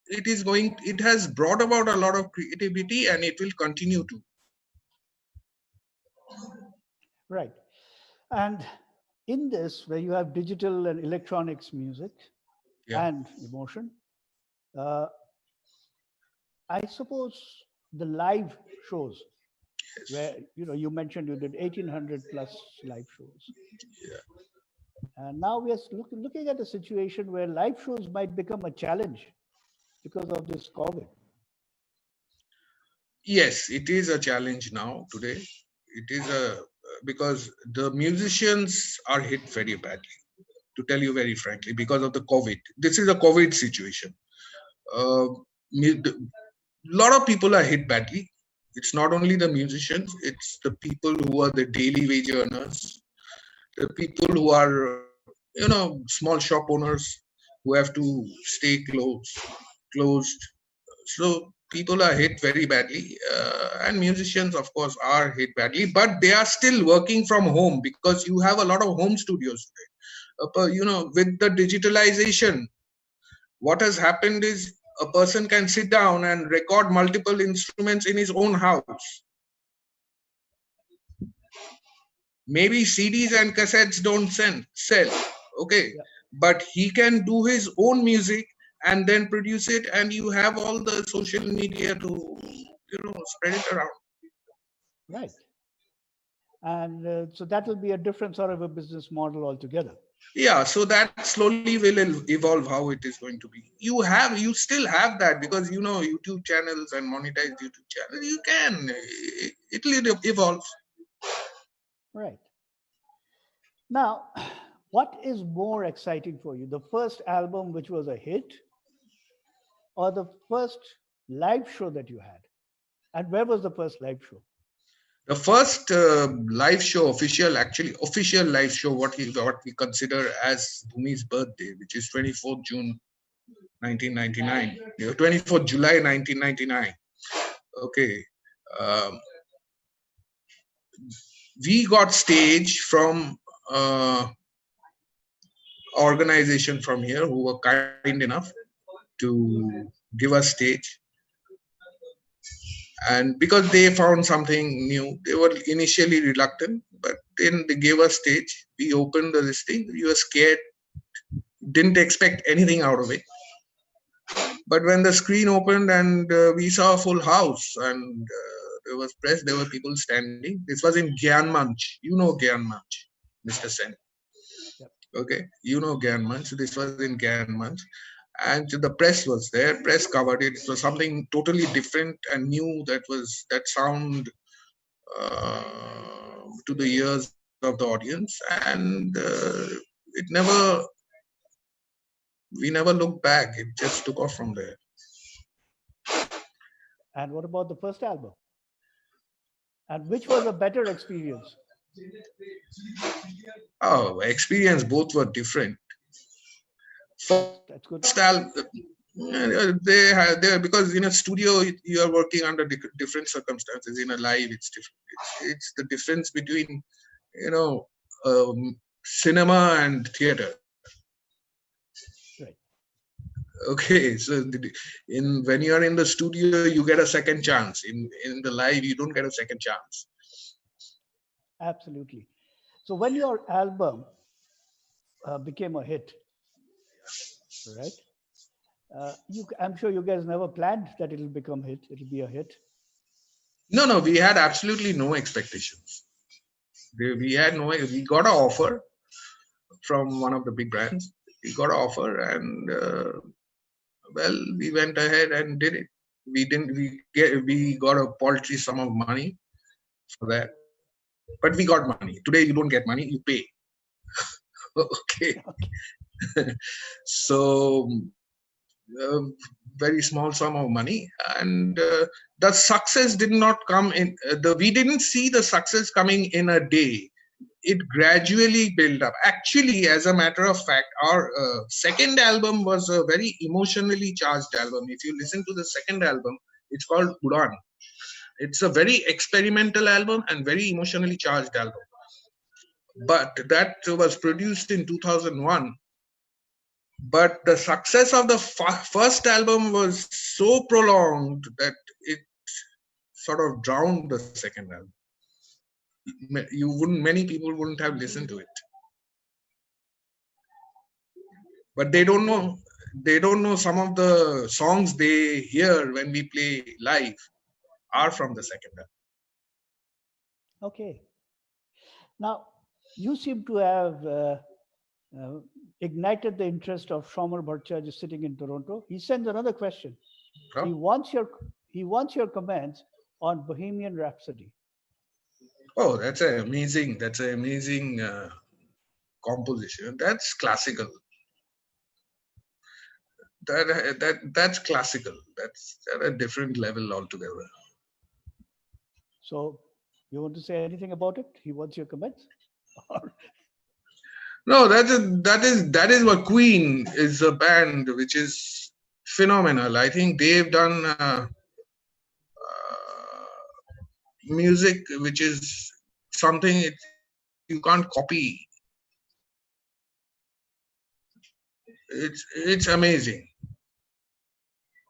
it has brought about a lot of creativity, and it will continue to. Right. And in this, where you have digital and electronics music and emotion, I suppose the live shows, where you mentioned you did 1,800 plus live shows. Yeah. And now we are looking at a situation where live shows might become a challenge because of this COVID. Yes, it is a challenge now today. It is because the musicians are hit very badly, to tell you very frankly, because of the COVID. This is a COVID situation. A lot of people are hit badly. It's not only the musicians, it's the people who are the daily wage earners, the people who are, small shop owners who have to stay closed. So people are hit very badly, and musicians, of course, are hit badly, but they are still working from home because you have a lot of home studios today. With the digitalization, what has happened is a person can sit down and record multiple instruments in his own house. Maybe CDs and cassettes don't sell, okay, but he can do his own music and then produce it, and you have all the social media to spread it around. Right. And so that will be a different sort of a business model altogether. Yeah, so that slowly will evolve how it is going to be. You still have that, because YouTube channels and monetized YouTube channels, you can, it will evolve. Right. Now, what is more exciting for you? The first album which was a hit, or the first live show that you had? And where was the first live show? The first live show, official live show, what we consider as Bhumi's birthday, which is 24th June 1999, 24th July 1999. Okay. We got stage from organization from here who were kind enough to give us stage. And because they found something new, they were initially reluctant, but then they gave us stage. We opened this thing. We were scared, didn't expect anything out of it. But when the screen opened and we saw a full house, and there was press, there were people standing. This was in Gyan Manch. You know Gyan Manch, Mr. Sen. Yep. Okay, you know Gyan Manch. This was in Gyan Manch. And the press was there. Press covered it. It was something totally different and new. That sound to the ears of the audience, and we never looked back. It just took off from there. And what about the first album? And which was a better experience? Oh, experience, both were different. That's good. First album, because in a studio you are working under different circumstances. In a live, it's different. It's the difference between cinema and theater. Right. Okay, so when you are in the studio, you get a second chance. In the live, you don't get a second chance. Absolutely. So when your album became a hit, right? I'm sure you guys never planned that it'll become hit. It'll be a hit. No, we had absolutely no expectations. We got an offer from one of the big brands. We got an offer, and we went ahead and did it. We got a paltry sum of money for that, but we got money. Today you don't get money, you pay. Okay. So very small sum of money, and the success did not come in. We didn't see the success coming in a day. It gradually built up. Actually, as a matter of fact, our second album was a very emotionally charged album. If you listen to the second album, it's called Udan. It's a very experimental album and very emotionally charged album. But that was produced in 2001. But the success of the first album was so prolonged that it sort of drowned the second album. Many people wouldn't have listened to it. But they don't know some of the songs they hear when we play live are from the second album. Okay. Now, you seem to have ignited the interest of Shomar Bhattacharya sitting in Toronto. He sends another question. Huh? He wants your comments on Bohemian Rhapsody. Oh, that's an amazing composition. That's classical. That's classical. That's at a different level altogether. So, you want to say anything about it? He wants your comments. No, that is what Queen is, a band which is phenomenal. I think they've done music which is something you can't copy. It's amazing.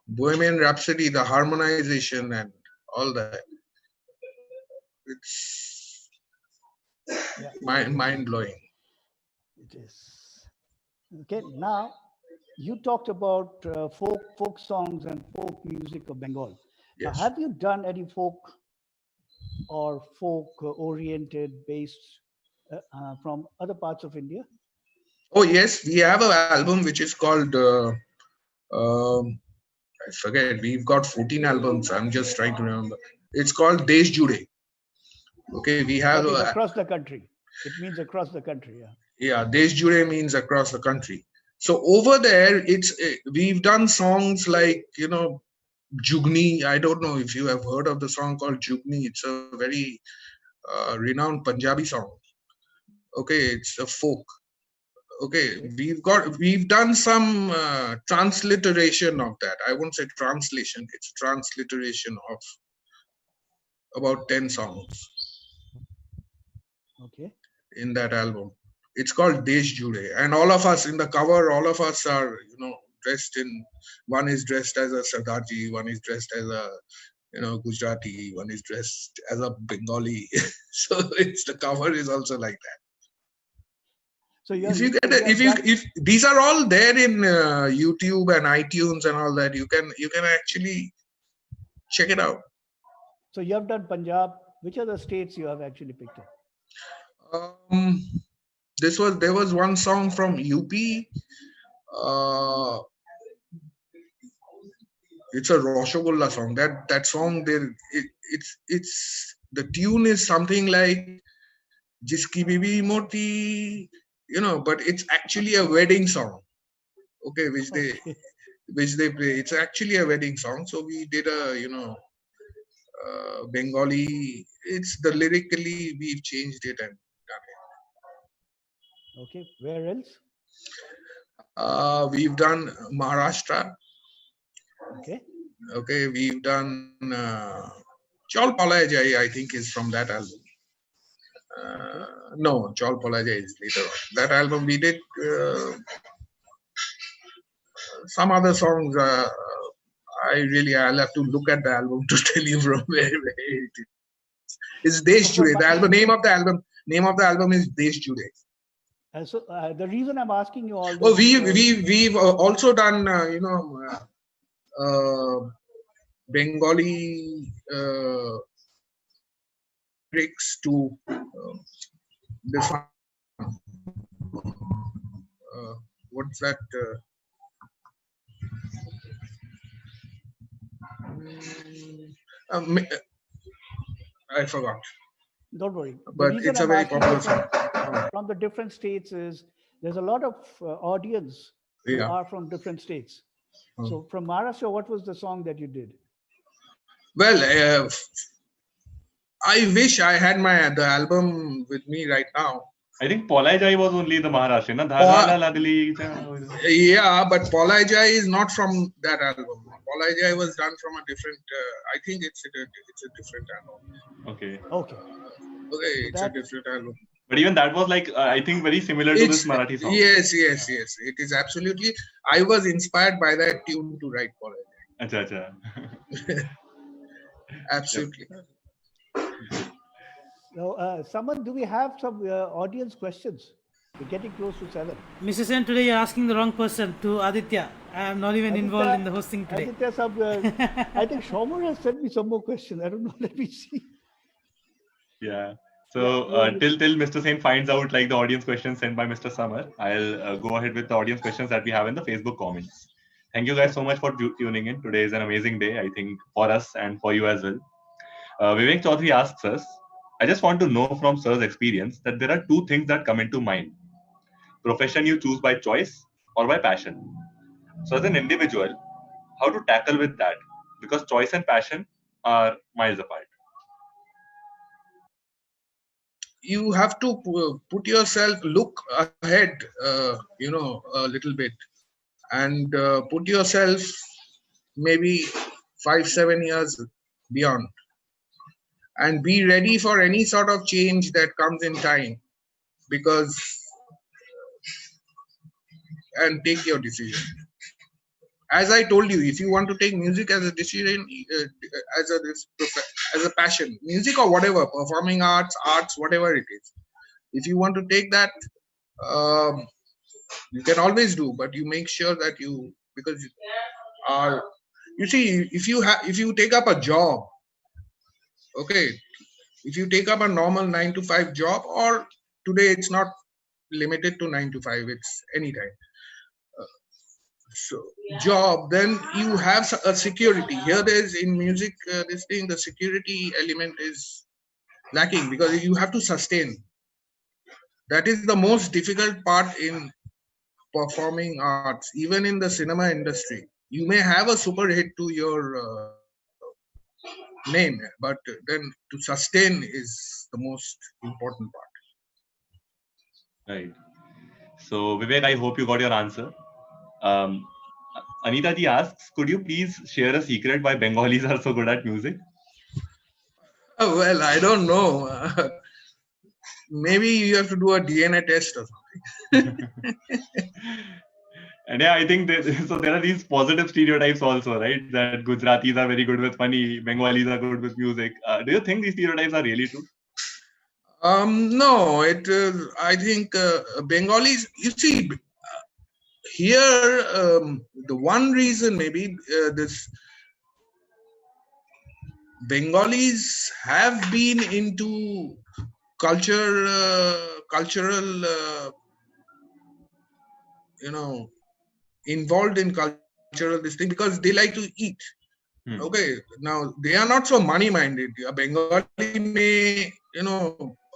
Bohemian Rhapsody, the harmonization and all that. It's mind blowing. It is. Okay, now you talked about folk songs and folk music of Bengal. Yes. Now, have you done any folk or folk oriented based from other parts of India? Oh yes, we have an album which is called I forget. We've got 14 albums. I'm just trying to remember. It's called Desh Jude. Okay, we have across the country. It means across the country. Yeah. Yeah, Desh Jude means across the country. So over there, we've done songs like Jugni. I don't know if you have heard of the song called Jugni. It's a very renowned Punjabi song. Okay, it's a folk. Okay, we've done some transliteration of that. I won't say translation. It's transliteration of about 10 songs. Okay. In that album. It's called Desh Jude. And all of us in the cover, all of us are, dressed in, one is dressed as a Sardarji, one is dressed as a, Gujarati, one is dressed as a Bengali. So the cover is also like that. So if these are all there in YouTube and iTunes and all that, you can actually check it out. So you have done Punjab. Which other states you have actually picked up? There was one song from UP. It's a Roshogolla song. That song there, it's the tune is something like Jiski Bibi Moti, but it's actually a wedding song. Okay, which they play. It's actually a wedding song. So we did a Bengali. It's the lyrically we've changed it and done Okay, where else? it. We've done Maharashtra. Okay. Okay, we've done Chol Palai Jai, I think, is from that album. No, Chol Palai Jai is later on. That album we did some other songs. I'll have to look at the album to tell you from where it is. It's Desh Jude. The name of the album is Desh Jude. So the reason I'm asking you all this. Oh, we've also done Bengali lyrics to this one. What's that? I forgot. Don't worry. But it's a very popular song. From the different states is there's a lot of audience who are from different states. So from Maharashtra, what was the song that you did? Well, I wish I had the album with me right now. I think Polai Jai was only the Maharashtrian. Yeah, but Polai Jai is not from that album. Polai Jai was done from a different. I think it's a different album. Okay. Okay. Okay, it's a different album. But even that was like I think very similar to this Marathi song. Yes. It is absolutely. I was inspired by that tune to write Polai Jai. Acha. Absolutely. So, someone, do we have some audience questions? We're getting close to 7. Mr. Sen, today you're asking the wrong person, to Aditya. I am not even involved in the hosting today. Aditya, I think Shomer has sent me some more questions. I don't know. Let me see. Yeah. So till Mr. Sen finds out like the audience questions sent by Mr. Summer, I'll go ahead with the audience questions that we have in the Facebook comments. Thank you guys so much for tuning in. Today is an amazing day, I think, for us and for you as well. Vivek Chaudhary asks us, I just want to know from Sir's experience that there are two things that come into mind. Profession you choose by choice or by passion. So as an individual, how to tackle with that? Because choice and passion are miles apart. You have to put yourself, look ahead, a little bit, and put yourself maybe 5-7 years beyond, and be ready for any sort of change that comes in time, and take your decision. As I told you, if you want to take music as a decision, as a passion, music or whatever, performing arts, whatever it is, if you want to take that, you can always do, but you make sure that because you see, if you take up a job, okay, if you take up a normal 9-to-5 job, or today it's not limited to 9 to 5, it's anytime. So job, then you have a security. Here there's in music, the security element is lacking because you have to sustain. That is the most difficult part in performing arts, even in the cinema industry. You may have a super hit to your name, but then to sustain is the most important part. Right. So Vivek, I hope you got your answer. Anita ji asks, could you please share a secret why Bengalis are so good at music? Well, I don't know. Maybe you have to do a DNA test or something. And yeah, I think there are these positive stereotypes also, right? That Gujaratis are very good with money, Bengalis are good with music. Do you think these stereotypes are really true? No, I think Bengalis, you see, here, the one reason maybe this Bengalis have been into cultural, involved in cultural this thing because they like to eat. Okay, now they are not so money minded. A Bengali may,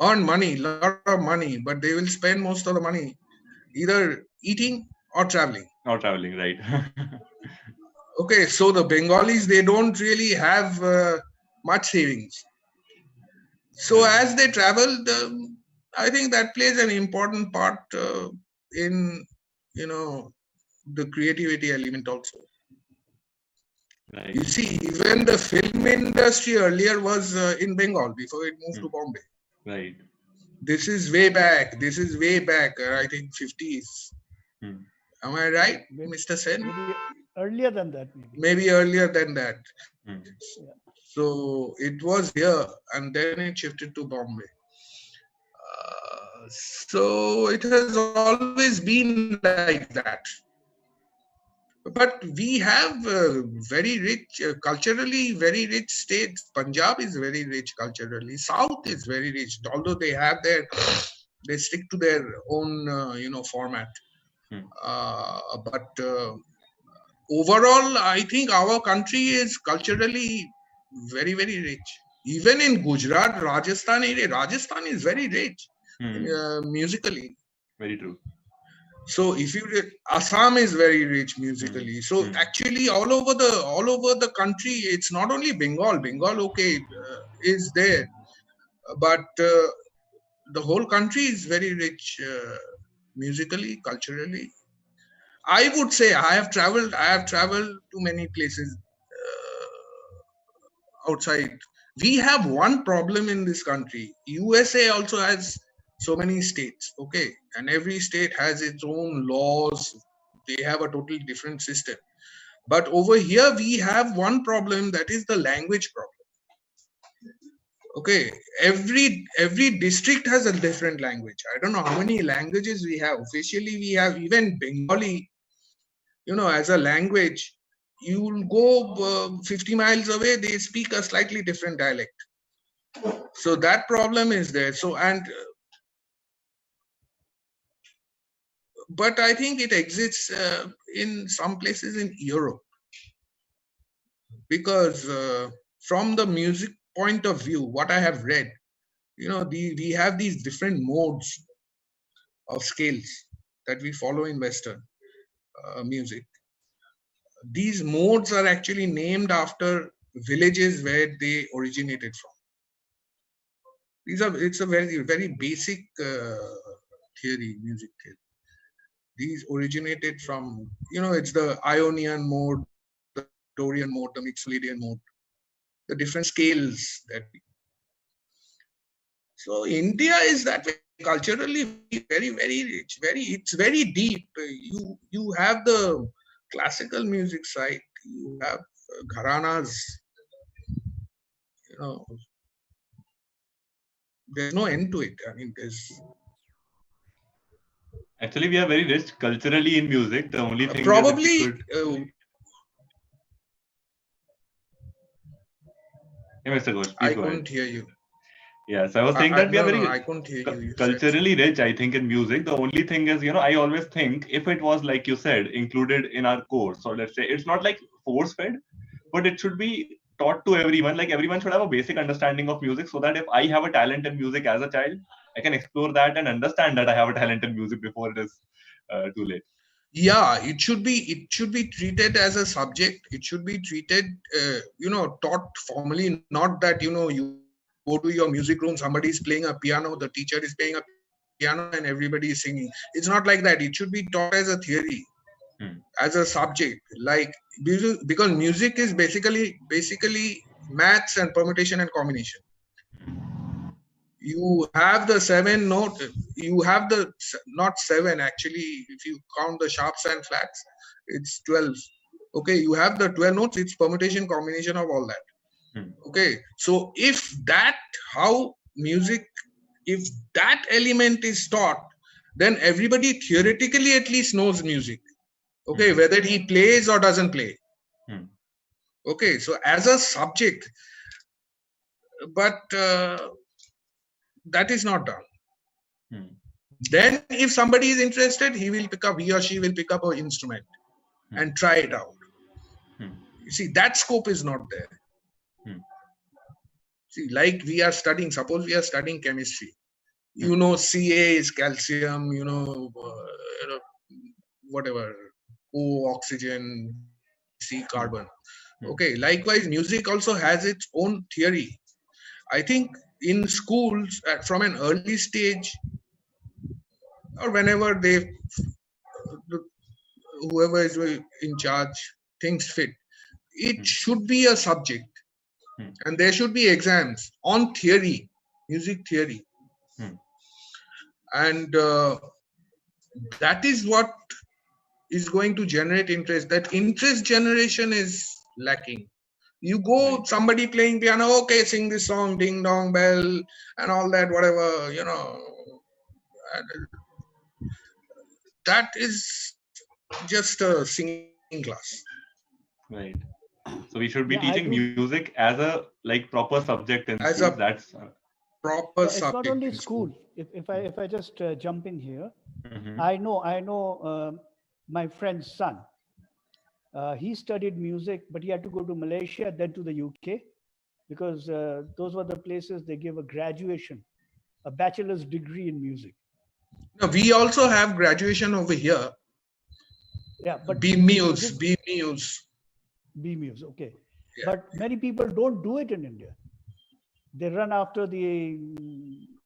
earn money, lot of money, but they will spend most of the money either eating or traveling. Or traveling, right? Okay, so the Bengalis, they don't really have much savings. So as they travel, I think that plays an important part in, the creativity element also. Right. You see, even the film industry earlier was in Bengal before it moved to Bombay. Right. This is way back. I think 50s. Hmm. Am I right, Maybe- Mr. Sen? Maybe earlier than that, maybe. Maybe earlier than that. Hmm. So it was here and then it shifted to Bombay. So it has always been like that. But we have very rich, culturally very rich states. Punjab is very rich culturally. South is very rich, although they have they stick to their own, format. But overall, I think our country is culturally very, very rich. Even in Gujarat, Rajasthan area, Rajasthan is very rich musically. Very true. So if you Assam is very rich musically. So actually all over the country, it's not only Bengal. Bengal, okay, is there, but the whole country is very rich musically, culturally. I would say I have traveled to many places outside. We have one problem in this country. USA also has so many states, okay, and every state has its own laws. They have a totally different system. But over here we have one problem, that is the language problem. Okay, every district has a different language. I don't know how many languages we have. Officially we have even Bengali, as a language. You will go 50 miles away, they speak a slightly different dialect. So that problem is there. But I think it exists in some places in Europe, because from the music point of view, what I have read, we have these different modes of scales that we follow in Western music. These modes are actually named after villages where they originated from. It's a very, very basic theory, music theory. These originated from, it's the Ionian mode, the Dorian mode, the Mixolydian mode, the different scales that we. So India is that way, culturally very, very rich. It's very deep. You have the classical music side. You have gharanas. There's no end to it. I mean, Actually, we are very rich culturally in music. The only thing probably. Mr. Ghosh, I couldn't hear you. Yes, I was saying that we are very I couldn't hear you. Culturally rich, I think, in music. The only thing is, I always think if it was, like you said, included in our course, or let's say it's not like force-fed, but it should be taught to everyone. Like everyone should have a basic understanding of music, so that if I have a talent in music as a child, I can explore that and understand that I have a talent in music before it is too late. Yeah, it should be treated as a subject. It should be treated, taught formally. Not that you go to your music room, somebody is playing a piano, the teacher is playing a piano, and everybody is singing. It's not like that. It should be taught as a theory, as a subject. Like because music is basically maths and permutation and combination. You have the 7 note. You have the not 7 actually. If you count the sharps and flats, it's 12. Okay, you have the 12 notes. It's permutation, combination of all that. Okay, so if that element is taught, then everybody theoretically at least knows music. Okay, whether he plays or doesn't play. Okay, so as a subject, but that is not done. Then if somebody is interested, he or she will pick up an instrument and try it out. You see, that scope is not there. Hmm. See, like we are studying, suppose we are studying chemistry. Hmm. You know, Ca is calcium, whatever, O oxygen, C carbon. Hmm. Okay, likewise, music also has its own theory. I think in schools, from an early stage, or whenever whoever is in charge thinks fit, it Hmm. should be a subject, Hmm. and there should be exams on theory, music theory, Hmm. and that is what is going to generate interest. That interest generation is lacking. You go, Right. somebody playing piano, okay, sing this song, ding dong bell, and all that, whatever, and that is just a singing class. Right. So we should be Yeah, I teaching do. music as a like proper subject in As schools. a That's proper Yeah, it's not subject only in school. school. If I just jump in here, Mhm. I know my friend's son. He studied music, but he had to go to Malaysia, then to the UK, because those were the places they give a graduation, a bachelor's degree in music. No, we also have graduation over here. Yeah, but BMUs, this- BMUs. BMUs, okay. Yeah. But many people don't do it in India. They run after the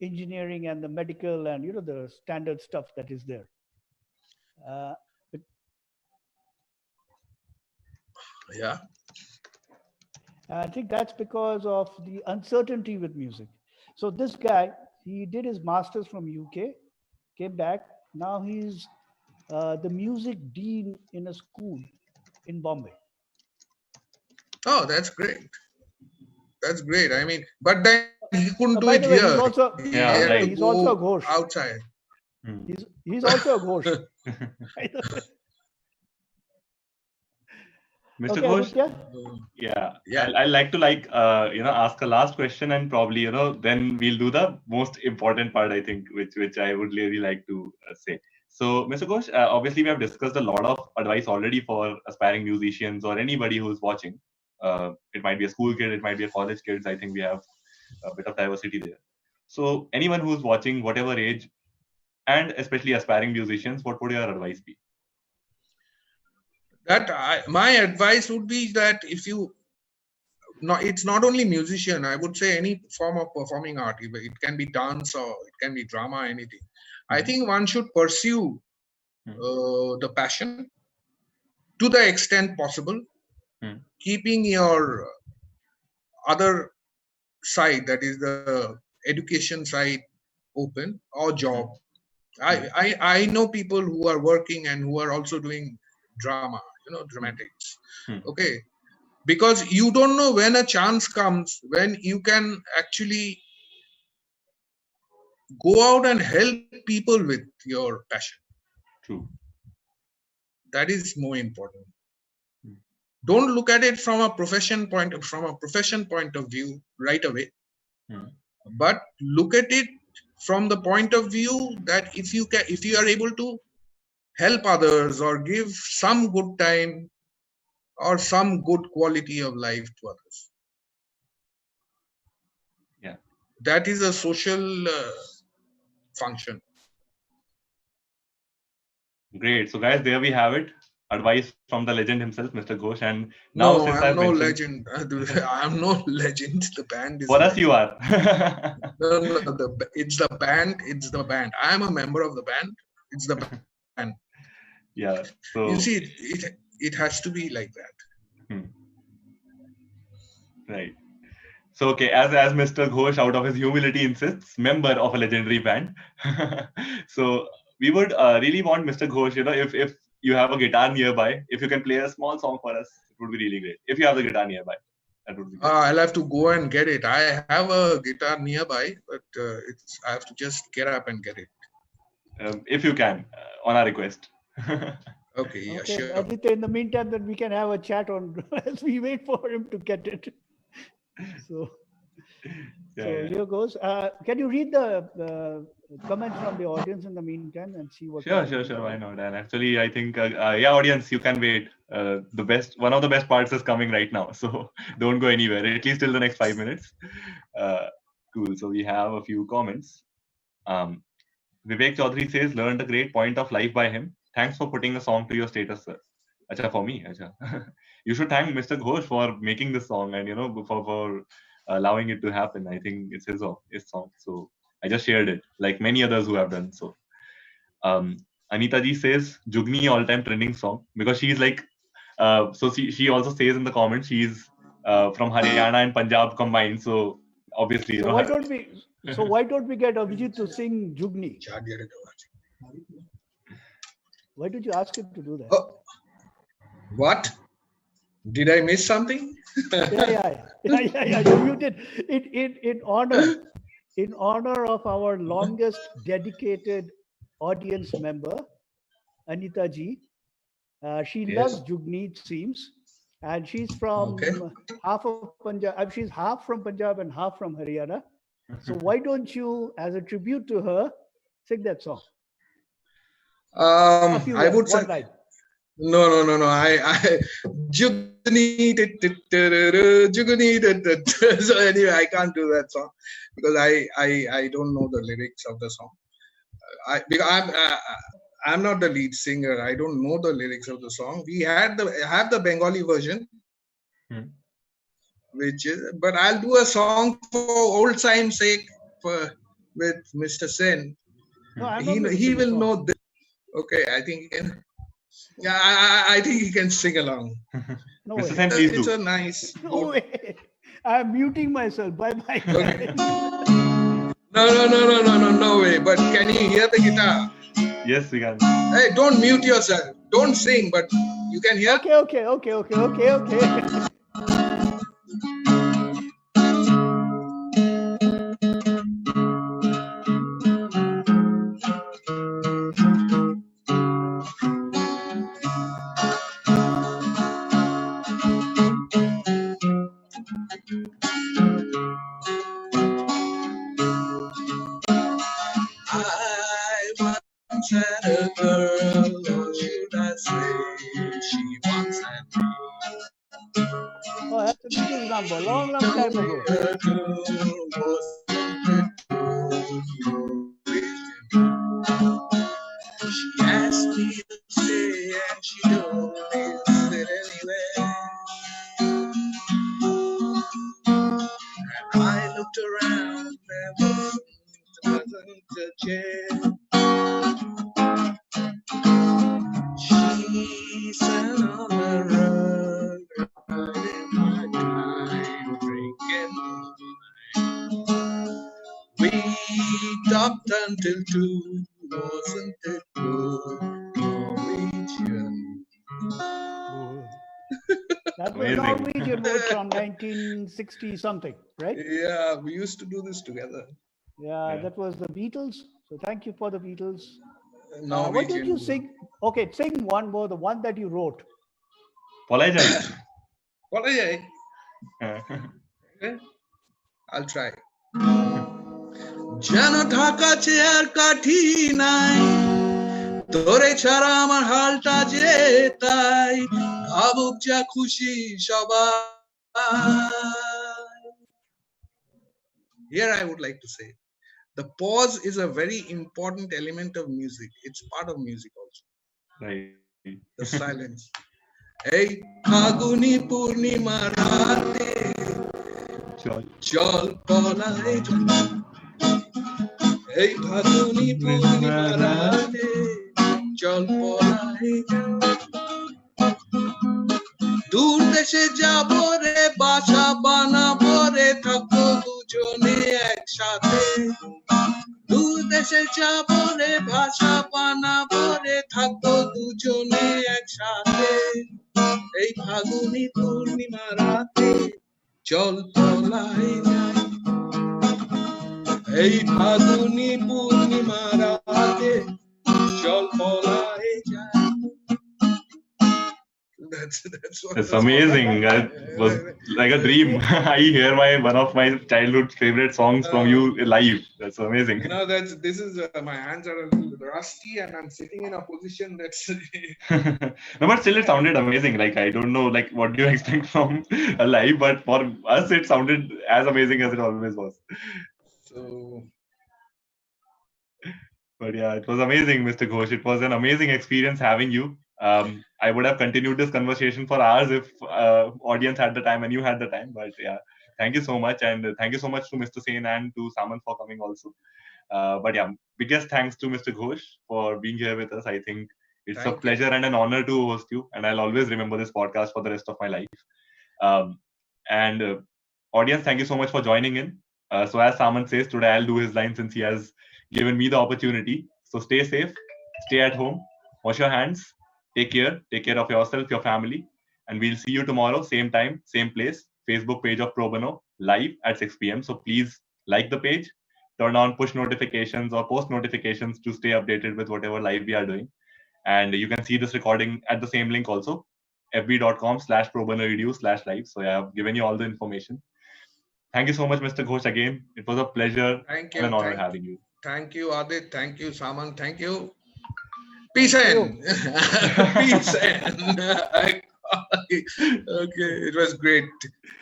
engineering and the medical and the standard stuff that is there. Yeah. I think that's because of the uncertainty with music. So this guy, he did his master's from UK, came back. Now he's the music dean in a school in Bombay. Oh, that's great. That's great. I mean, but then he couldn't do By it the way, here. he's also He Yeah, had right. to he's also a go ghosh. outside. Hmm. He's also a ghosh. Mr. Okay, Ghosh, Aditya? yeah, Yeah. I'd like to ask a last question, and probably then we'll do the most important part, I think, which I would really like to say. So, Mr. Ghosh, obviously we have discussed a lot of advice already for aspiring musicians or anybody who's watching. It might be a school kid, it might be a college kids. I think we have a bit of diversity there. So, anyone who's watching, whatever age, and especially aspiring musicians, what would your advice be? My advice would be that if you, it's not only musician, I would say any form of performing art. It can be dance or it can be drama, anything. I think one should pursue the passion to the extent possible, keeping your other side, that is the education side, open, or job. I know people who are working and who are also doing drama, dramatics. Okay, because you don't know when a chance comes when you can actually go out and help people with your passion. True. That is more important. Don't look at it from a profession point of view right away, but look at it from the point of view that if you are able to help others or give some good time or some good quality of life to others, that is a social function. Great. So, guys, there we have it. Advice from the legend himself, Mr. Ghosh. And now, No, since I'm I've no mentioned, legend. I'm no legend. The band is. For us, you are. No, it's the band. It's the band. I'm a member of the band. It's the band. Yeah. So you see, it has to be like that. Right. So, okay, as Mr. Ghosh, out of his humility, insists, member of a legendary band. So, we would really want Mr. Ghosh, if you have a guitar nearby, if you can play a small song for us, it would be really great. If you have the guitar nearby, that would be great. I'll have to go and get it. I have a guitar nearby, but I have to just get up and get it. If you can, on our request. Okay, yeah, sure. Aditya, in the meantime, then we can have a chat on as we wait for him to get it. So here goes. Can you read the comments from the audience in the meantime and see what? Sure. Why not? And actually, I think, audience, you can wait. one of the best parts is coming right now. So don't go anywhere, at least till the next 5 minutes. Cool. So we have a few comments. Vivek Chaudhary says, learned a great point of life by him. Thanks for putting a song to your status, sir. Acha, for me. Acha. You should thank Mr. Ghosh for making this song and, for allowing it to happen. I think it's his song. So I just shared it, like many others who have done so. Anita ji says, Jugni all-time trending song, because she's like, so she also says in the comments, she's from Haryana and Punjab combined. So obviously, So why don't we get Abhijit to sing Jugni? Why did you ask him to do that? Oh, what? Did I miss something? Yeah. You did. In honor of our longest dedicated audience member, Anita ji. She loves Jugni, it seems, and she's from half of Punjab. She's half from Punjab and half from Haryana. So why don't you, as a tribute to her, sing that song? I would say line. no. I Jugni, Jugni. So anyway, I can't do that song because I don't know the lyrics of the song. Because I'm not the lead singer. I don't know the lyrics of the song. We have the Bengali version, which is. But I'll do a song for old time's sake with Mr. Sen. No, he will know this. Okay, I think he can. Yeah, I think he can sing along. No Mr. way. Sen, please It's do. a nice. No way. I'm muting myself. Bye-bye. Okay. No way. But can you hear the guitar? Yes, we can. Hey, don't mute yourself. Don't sing, but you can hear. Okay. I once had a girl, or should I say, she once had me. Oh, that's a Beatles number. Long time ago. The girl was she asked me to stay, and she told me to sit anywhere. And I looked around, there wasn't a chair. She sat on the rug, riding my time, drinking wine. We talked until 2, wasn't it good, Norwegian? That was Amazing. Norwegian boat from 1960 something, right? Yeah, we used to do this together. Yeah, that was the Beatles. So thank you for the Beatles. What Norwegian. did you sing? Okay, sing one more, the one that you wrote. Polai jai. What are you? Okay, I'll try. Jano dhaka chair kathi nai, tore chara amar halta je tai, bhabuk ja khushi shobai. Here I would like to say, the pause is a very important element of music. It's part of music also. Right. The silence. Hey, Phaguni Purnima Rate, Chal Polai Jai. Hey, Phaguni Purnima Rate, Chal Polai Jai. দূর দেশে যাবো রে বাসা বানাবো রে থাকবো দুজনে একসাথে দূর দেশে যাবো রে ভাষা বানাবো রে থাকবো দুজনে একসাথে এই ফাগুনি পূর্ণিমা রাতে চল পলাই যাই এই ফাগুনি পূর্ণিমা রাতে চল পলাই যাই That's That's amazing. That was like a dream. I hear one of my childhood favorite songs from you live. That's amazing. This is my hands are a little rusty, and I'm sitting in a position that's. No, but still, it sounded amazing. Like, I don't know, like, what do you expect from a live? But for us, it sounded as amazing as it always was. So. But yeah, it was amazing, Mr. Ghosh. It was an amazing experience having you. I would have continued this conversation for hours if audience had the time and you had the time. But yeah, thank you so much, and thank you so much to Mr. Sen and to Saman for coming also. But yeah, biggest thanks to Mr. Ghosh for being here with us. I think it's a pleasure and an honor to host you, and I'll always remember this podcast for the rest of my life. And audience, thank you so much for joining in. So as Saman says, today I'll do his line since he has given me the opportunity. So stay safe, stay at home, wash your hands, take care of yourself, your family, and we'll see you tomorrow, same time, same place, Facebook page of Pro Bono, live at 6 p.m. So please like the page, turn on push notifications or post notifications to stay updated with whatever live we are doing. And you can see this recording at the same link also, fb.com/probonoedu/live. So I have given you all the information. Thank you so much, Mr. Ghosh, again. It was a pleasure and an honor having you. Thank you, Adit. Thank you, Saman. Thank you. Peace and peace and okay. It was great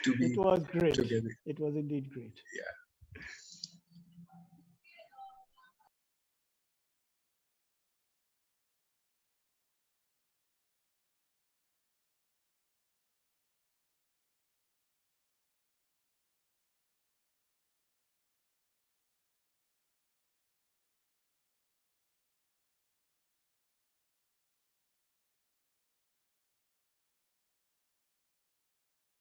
to be. It was great. Together. It was indeed great. Yeah.